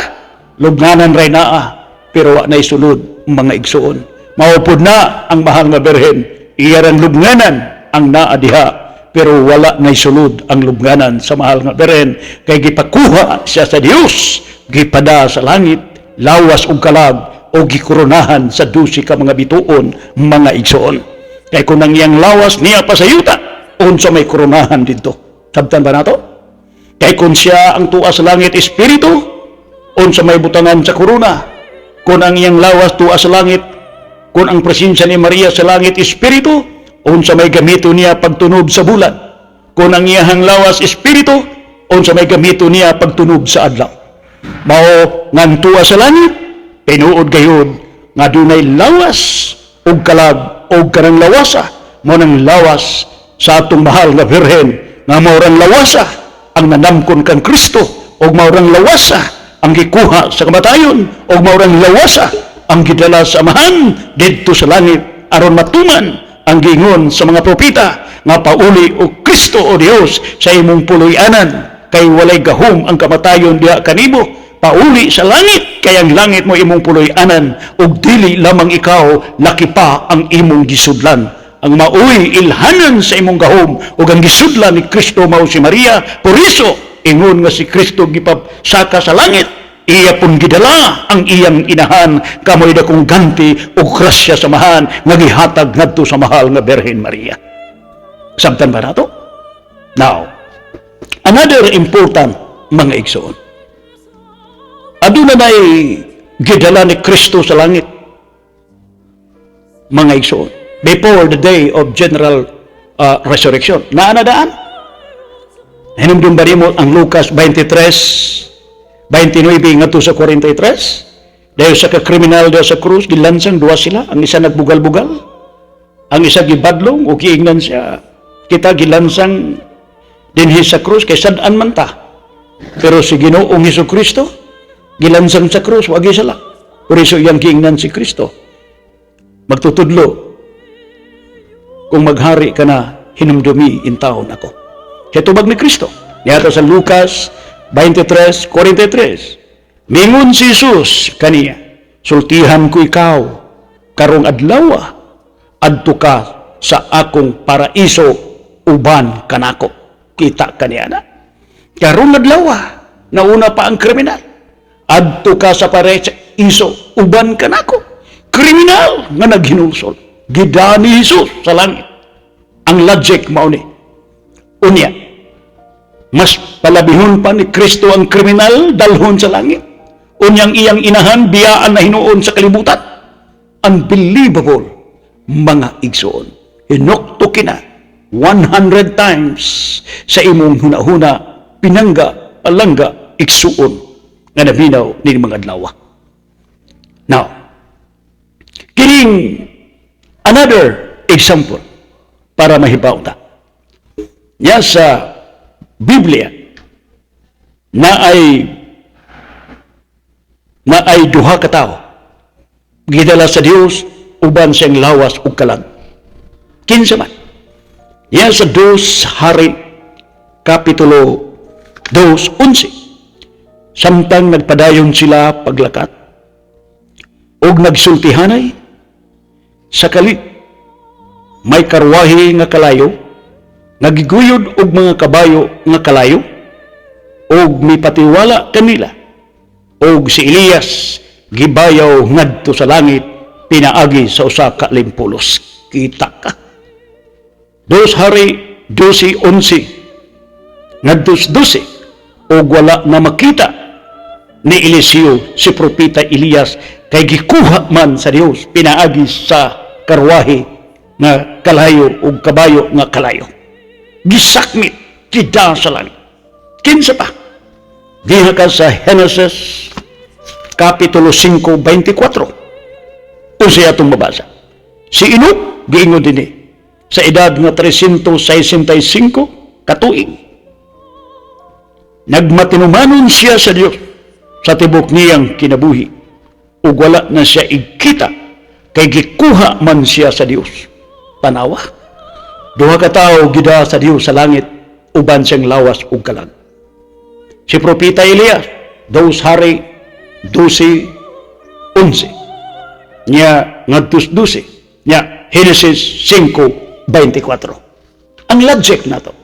lubnganan ray naa, pero wa na isulod mga igsoon. Mao pud na ang mahal nga Birhen, iyang lubnganan ang naa diha, pero wala na isulod ang lubnganan sa mahal nga Birhen, kay gipakuha siya sa Dios, gipada sa langit, lawas og kalag, o gikoronahan sa 12 ka mga bituon mga igsoon. Kay kung nang iyang lawas niya pa sa yuta, unsa may koronahan dito. Sabtan ba nato? Kay kung siya ang tuwa sa langit espiritu, unsa may butangan sa korona. Kung ang iyang lawas tuwa sa langit, kung ang presensya ni Maria sa langit espiritu, unsa may gamito niya pagtunob sa bulan. Kung ang iyang lawas espiritu, unsa may gamito niya pagtunob sa adlaw. Mao ngan tuwa sa langit, pinuod gayud nga dunay lawas og kalag og kanang lawasa, mo nang lawas sa atong mahal nga Birhen, nga maurang lawasa ang nanamkon kang Kristo, og maurang lawasa ang gikuha sa kamatayon, og maurang lawasa ang gidala sa amahan didto sa langit aron matuman ang giingon sa mga propeta nga pauli og Kristo o Dios sa imong puloy-anan, kay walay gahom ang kamatayon diha kanimo. Pauli sa langit, kay ang langit mo imong puloy-anan, ug dili lamang ikaw, laki pa ang imong gisudlan. Ang mauy ilhanan sa imong gahom, ug ang gisudlan ni Kristo mao si Maria. Por iso, ingon nga si Kristo gipasaka sa langit, iya pun gidala ang iyang inahan, kamoy dakong ganti ug grasya sa mahan nga gihatag ngadto sa mahal nga Birhen Maria. Sabtan ba nato? Now, another important mga igsoon, aduna na'y gidala ni Kristo sa langit, mga igsoon, before the day of general resurrection. Naanadaan? Hinumdum ba mo ang Lucas 23:29 ngadto sa 43? Dahil sa kakriminal daw sa krus, gilansang duwa sila, ang isa nagbugal-bugal, ang isa gibadlong o giingnan siya, kita gilansang dinhi sa krus kay sad-an man ta. Pero si Ginoong Hesukristo gilansang sa krus wagi sala. Por iso iyang giingnan si Kristo. Magtutudlo kung maghari ka na hinumdumi in taon ako. Hitubag ni Kristo. Niyato sa Lucas 23:43. Mingon si Jesus kaniya, sultihan ko ikaw karong adlaw adto ka sa akong paraiso uban kanako. Kita kaniya na. Karong adlaw nauna pa ang kriminal. Adto ka sa paraiso uban kanako. Kriminal nga naghinulsol. Gida ni Jesus sa langit. Ang logic mao ni. Unya, mas palabihon pa ni Kristo ang kriminal dalhon sa langit. Unyang iyang inahan biyaan na hinuon sa kalibutan. Unbelievable, mga igsoon. Hinukto kina 100 times sa imong hunahuna pinangga, palangga, igsuon nga nabinaw ni mga adlaw. Now, kining another example para mahibaw ta. Ya sa Biblia na ay duha ka tawo gidala sa Dios uban siyang lawas ug kalag. Kinsa man? Ya sa 2 Hari Kapitulo 2:11. Samtang nagpadayon sila paglakat ug nagsultihanay sa kalit may karwahe nga kalayo, nagiguyod og mga kabayo nga kalayo, og mipatiwala kanila, og si Elias gibayaw ngadto sa langit pinaagi sa usa ka limpulos. Kita ka. 2 Hari 12:11. Ngadto 12 og wala na makita ni Eliseo si propeta Elias kay gikuha man sa Dios pinaagi sa karwahe nga kalayo ug kabayo nga kalayo. Gisakmit kida sa langit. Kinsa pa? Diha ka sa Genesis Kapitulo 5:24. Unsay atong mabasa? Si Enoch giingon dinhi sa edad nga 365 katuig. Nagmatinumanon siya sa Dios sa tibok niyang kinabuhi ug wala na siya igkita kay gikuha man siya sa Dios. Tanawa, duha ka tawo gida sa Dios sa langit uban siyang lawas ug kalag. Si propeta Elias 2 Hari 12:11 nya ngadto 12 nya Genesis 5:24. Ang logic na to.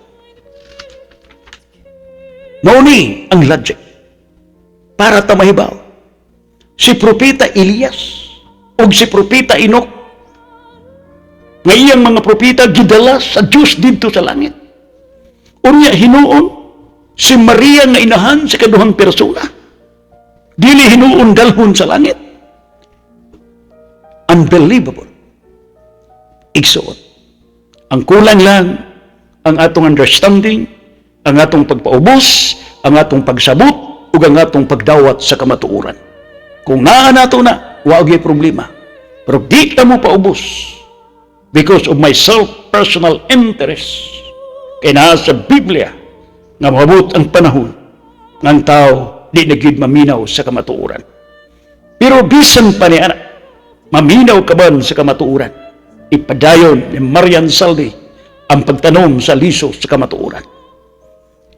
Mauni ang logic para ta mahibaw. Si propeta Elias ug si propeta Enoch nga iyang mga propeta gidala sa Dios didto sa langit. Unya hinuon si Maria nga inahan sa kaduhang persona. Dili hinuon dalhon sa langit. Unbelievable. Igsuon. Ang kulang lang ang atong understanding, ang atong pagpaubos, ang atong pagsabot, ug ang atong pagdawat sa kamatuoran. Kung naa nato na, wa gyud problema. Pero di ta mo paubos because of my self-personal interest. Kaya naa sa Biblia nga maabot ang panahon ng tao di na gyud maminaw sa kamatuoran. Pero bisan pa ni anak, maminaw ka ba sa kamatuoran? Ipadayon ni Marian Saldi ang pagtanom sa liso sa kamatuoran.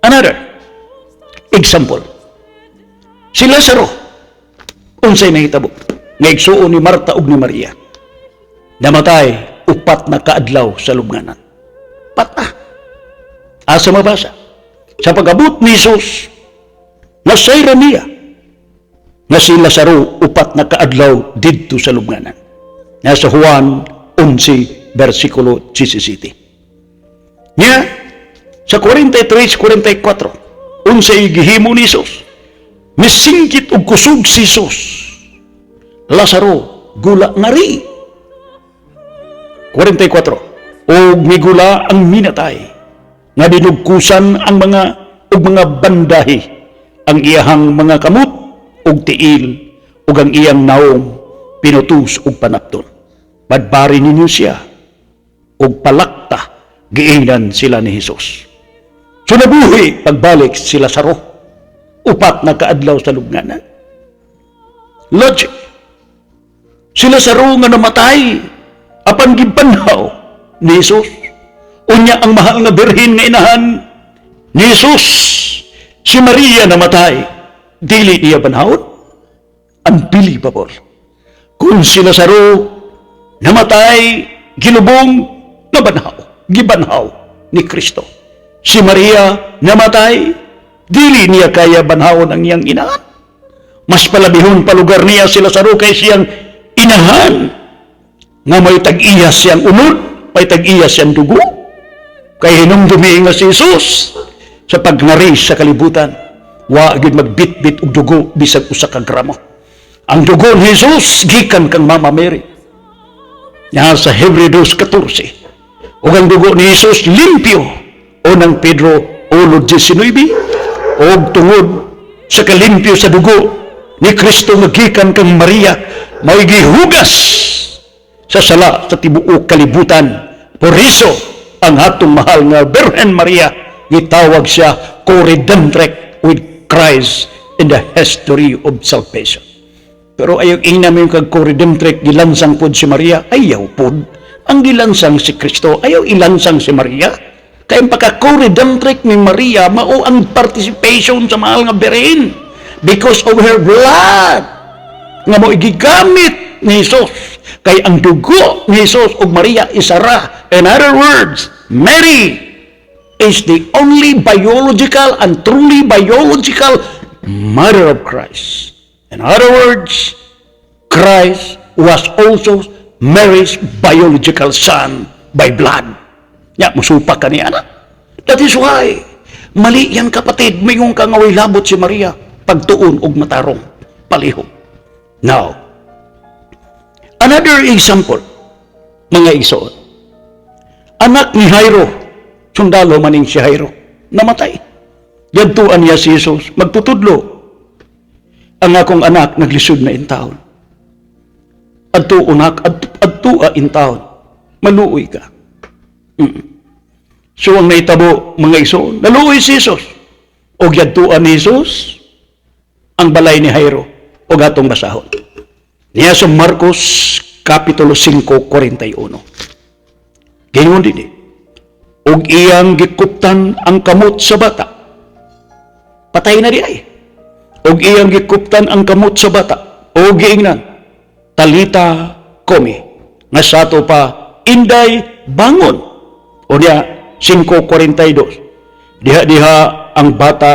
Another example, si Lazaro, unsay nahitabo, nga igsuon ni Marta ug ni Maria, namatay 4 na kaadlaw sa lubnganan. Patna. Asa mabasa? Sa pag-abot ni Jesus, nasayra niya na si Lazaro 4 na kaadlaw didto sa lubnganan. Nasa Juan 11:17. Nya, sa 43:44, unsay gihimo ni Jesus, misingkit og kusog si Jesus. Lazaro gula ngari. 44. Og migula ang minatay nga dinugkusan ang mga bandahi ang iyahang mga kamot og tiil ug ang iyang naong pinutus og panapton. Badbari ninyo siya og palakta giingnan sila ni Jesus. So nabuhi pagbalik si Lazaro. Upat na kaadlaw sa lubnganan. Logic. Si Lazaro nga namatay apan gibanhaw ni Jesus. Unya ang mahal nga birhen nga inahan ni Jesus. Si Maria namatay, dili niya banhawon. Unbelievable. Kung si Lazaro namatay, gilubong, nabanhaw, gibanhaw ni Kristo. Si Maria namatay, dili niya kaya banhawon ang iyang inahan. Mas palabihon palugar niya si Lazaro kay siyang inahan nga may tag-iya siyang unod, may tag-iya siyang dugo. Kay hinumdumi nga si Jesus sa pagnari sa kalibutan, wa gyud magbitbit og dugo bisag usa ka gramo. Ang dugo ni Jesus gikan kang Mama Mary. Nya sa Hebreo 2:14. Ug ang dugo ni Jesus limpyo unang Pedro 1:19 og tungod sa kalimpyo sa dugo ni Kristo nga gikan kang Maria may gihugas sa sala sa tibuok kalibutan. Por iso ang atong mahal nga Birhen Maria gitawag siya co-redemptrix with Christ in the history of salvation. Pero ayaw namin kag co-redemptrix gilansang pod si Maria, ayaw pod. Ang gilansang si Kristo, ayaw ilansang si Maria. Kaya pagka co-redemptrix ni Maria, mao ang participation sa mahal nga Birhen because of her blood nga mo igigamit ni Jesus. Kay ang dugo ni Jesus ug Maria isara. In other words, Mary is the only biological and truly biological mother of Christ. In other words, Christ was also Mary's biological son by blood. Ya, musupak ka niya na. That is why, mali yan kapatid, mayong kang away labot si Maria, pagtuon og matarong, palihog. Now, another example, mga igsoon. Anak ni Jairo, sundalo maning si Jairo, namatay. Yadtuan niya si Jesus, magtutudlo. Ang akong anak naglisod na intaon. Adtua intaon. Maluoy ka. So ang naitabo, mga igsoon, naluoy si Jesus. O yadtuan ni Jesus, ang balay ni Jairo, o gatong basahon. Niya sa Marcos Kapitulo 5:41. Gingon din og iyang gikuptan ang kamot sa bata. Patay na di ay. Og iyang gikuptan ang kamot sa bata. Og giingnan, Talita komi. Nga sato pa, inday bangon. O niya, 5:42. Diha-diha ang bata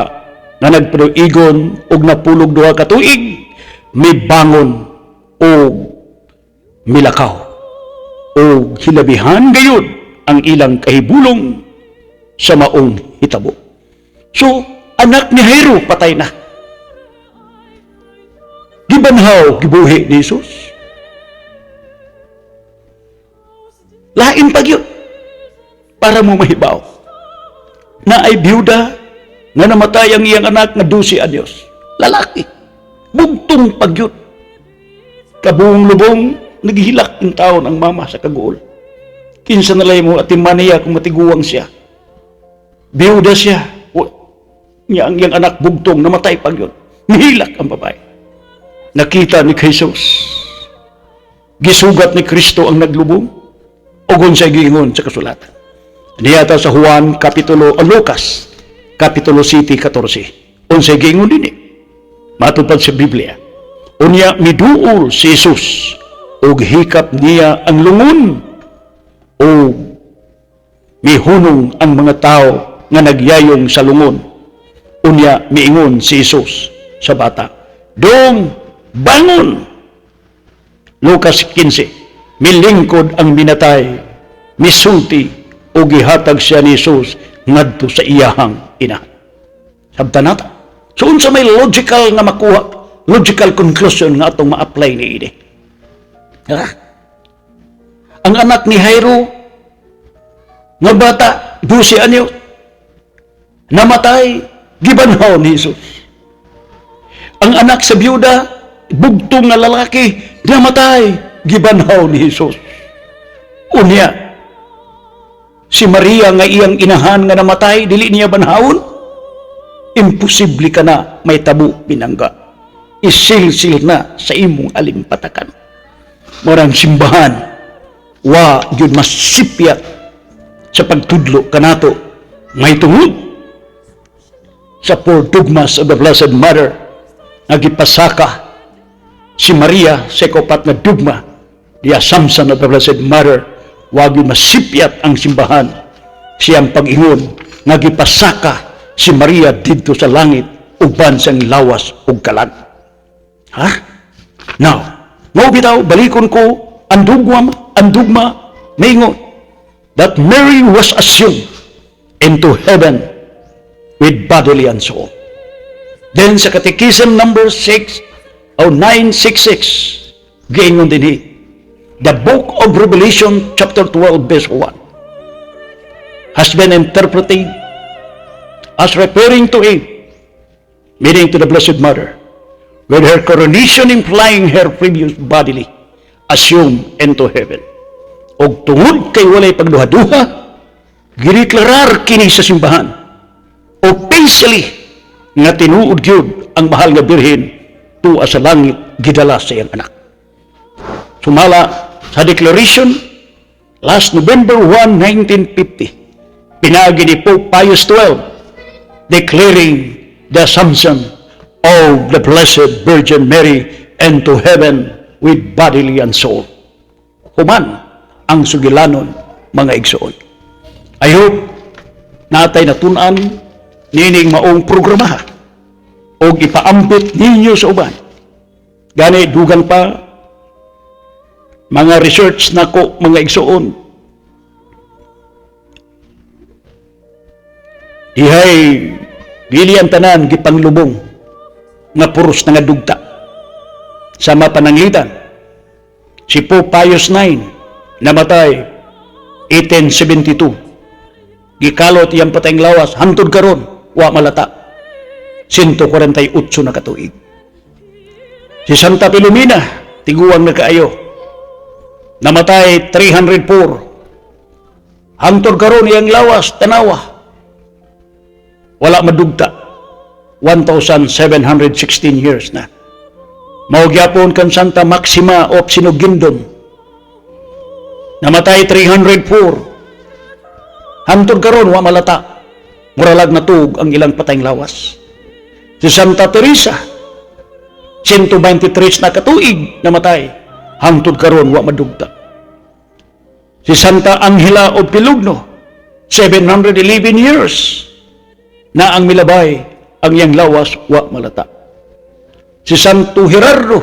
nga nagpuluigon og napulog duha ka tuig, may bangon o milakaw o hilabihan gayon ang ilang kahibulong sa maong hitabo. So, anak ni Jairo patay na. Gibanhaw gibuhi ni Jesus. Lain pag yun para mo mahibaw na ay biyuda nga namatay ang iyang anak nga 12 anyos. Lalaki. Bugtong pag yun. Kabuong lubong, naghihilak ng taon ang mama sa kaguol. Kinsa nalay mo at imaniya kung matiguang siya. Biyuda siya. Niya ang iyang anak bugtong, namatay pag yun. Nihilak ang babae. Nakita ni Jesus. Gisugat ni Kristo ang naglubong. Ugon sa giingon sa kasulatan. Niyata sa Juan Kapitulo, o Lucas, Kapitulo 7:14. Unsay giingon din matupad sa Biblia. Unya miduol si Jesus ug hikap niya ang lungon o mihunong ang mga tao nga nagyayong sa lungon. Unya miingon si Jesus sa bata, "Dong, bangon!" Lucas 15, milingkod ang minatay, misulti o gihatag siya ni Jesus ngadto sa iyahang ina. Sabtanata. So unsa may logical nga makuha, logical conclusion nga atong ma-apply ni ini. Ang anak ni Jairo nga bata 12 anyo namatay gibanhaw ni Jesus. Ang anak sa byuda bugtong nga lalaki namatay gibanhaw ni Jesus. Unya si Maria nga iyang inahan nga namatay, dili niya banhaon? Imposible ka na may tabo binangga. Isilsil na sa imong alimpatakan. Marang simbahan, wa yun masipyat sa pagtudlo kanato may tungod sa four dogmas of the Blessed Mother nga gipasaka si Maria sa kaupat nga dogma, the Assumption of the Blessed Mother. Wag yun masipyat ang simbahan siyang pag-ingon nga gipasaka si Maria didto sa langit uban sang lawas ug kalag. Ha? Now, mo bitaw balikon ko ang dugma maingon that Mary was assumed into heaven with bodily and soul. Then sa Catechism number 6 o 966, giingon din the book of Revelation chapter 12 verse 1 has been interpreted as referring to meaning to the Blessed Mother, with her coronation implying her previous bodily assumed into heaven. Og tungod kay walay pagduha-duha, gideklarar kini sa simbahan officially nga tinuod gyud ang mahal nga birhen tuwa sa langit gidala sa iyang anak. Sumala sa declaration last November 1, 1950, pinagi ni Pope Pius XII declaring the assumption of the Blessed Virgin Mary into heaven with bodily and soul. Human ang sugilanon, mga igsoon. I hope natay natunan nining maong programaha o ipaampit ninyo sa uban. Gani dugan pa mga research nako, mga igsoon. Dihay dili ang tanan gipanglubong nga puros nga dugta. Sa mapananglitan, si Pope Pius IX namatay 1872. Gikalot iyang patayng lawas hangtod karon wa malata 148 na katuig. Si Santa Filomena tiguang na kaayo namatay 304. Hangtod karon iyang lawas tanawa wala madugta 1,716 years na. Maugyapon kan Santa Maxima of Sinugindon namatay 304. Hangtod karon wa malata muralag natug ang ilang patayng lawas. Si Santa Teresa 123 na katuig namatay, hangtod karon wa madugta. Si Santa Angela of Pilugno 711 years na ang milabay, ang iyang lawas wa malata. Si Santo Gerardo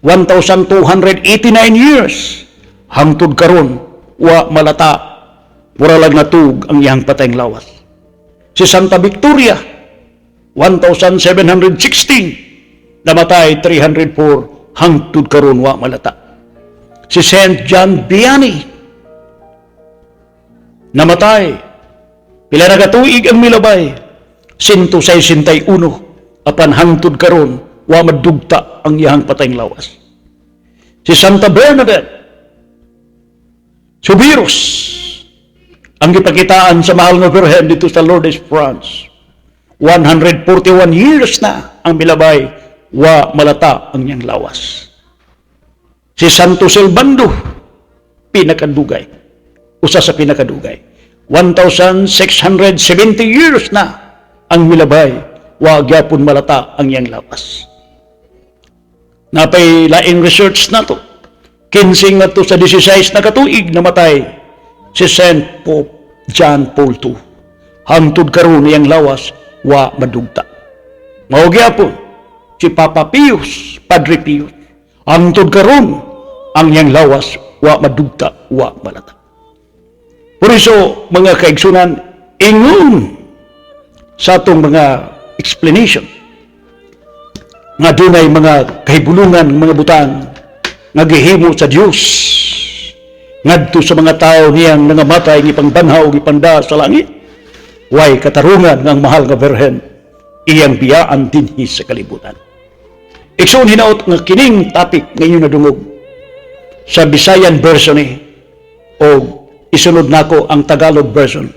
1,289 years, hangtod karon wa malata, muralag natug ang iyang patayng lawas. Si Santa Victoria 1,716 namatay 304, hangtod karon wa malata. Si Saint John Vianney namatay pila na katuig ang milabay 161, apan hangtod karon wa madugta ang iyang patayng lawas. Si Santa Bernadette Soubirous ang gipakitaan sa mahal nga Birhen dito sa Lourdes, France. 141 years na ang milabay, wa malata ang iyang lawas. Si Santo Silbando, pinakadugay, usa sa pinakadugay. 1,670 years na ang milabay, wa gyapon malata ang iyang lawas. Napay laing research na to. 15 na to sa 16 na katuig namatay si Saint Pope John Paul II. Hangtod karon iyang lawas wa madugta. Mao gyapon si Papa Pius, Padre Pius. Hangtod karon ang iyang lawas wa madugta, wa malata. Por iso, mga kaigsunan, ingon sa atong mga explanation nga dunay mga kahibulungan, mga butang nga gihimo sa Dios ngadto sa mga tao niyang nangamatay ni pangbanhaw gipanda sa langit. Way katarungan ng mahal nga Birhen iyang biyaan dinhi sa kalibutan. Ikson hinaut nga kining topic nga inyo nadungog sa Bisayan version o isunod nako ang Tagalog version.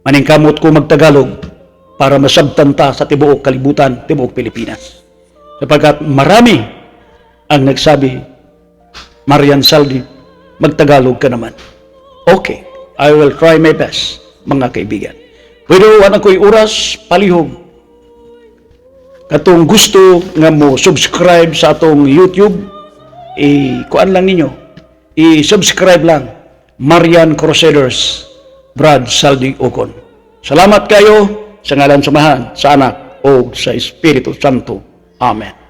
Maningkamot ko magtagalog para masabtan ta sa tibuok kalibutan, tibuok Pilipinas. Sapagkat marami ang nagsabi, Marian Saldi, magtagalog ka naman. Okay, I will try my best, mga kaibigan. Pero wala ko'y oras, palihog. Katong gusto nga mo subscribe sa atong YouTube, kuan lang ninyo, i-subscribe lang, Marian Crusaders, Brad Saldi Ocon. Salamat kayo sa ngalan samahan, sa anak o sa Espiritu Santo. Amen.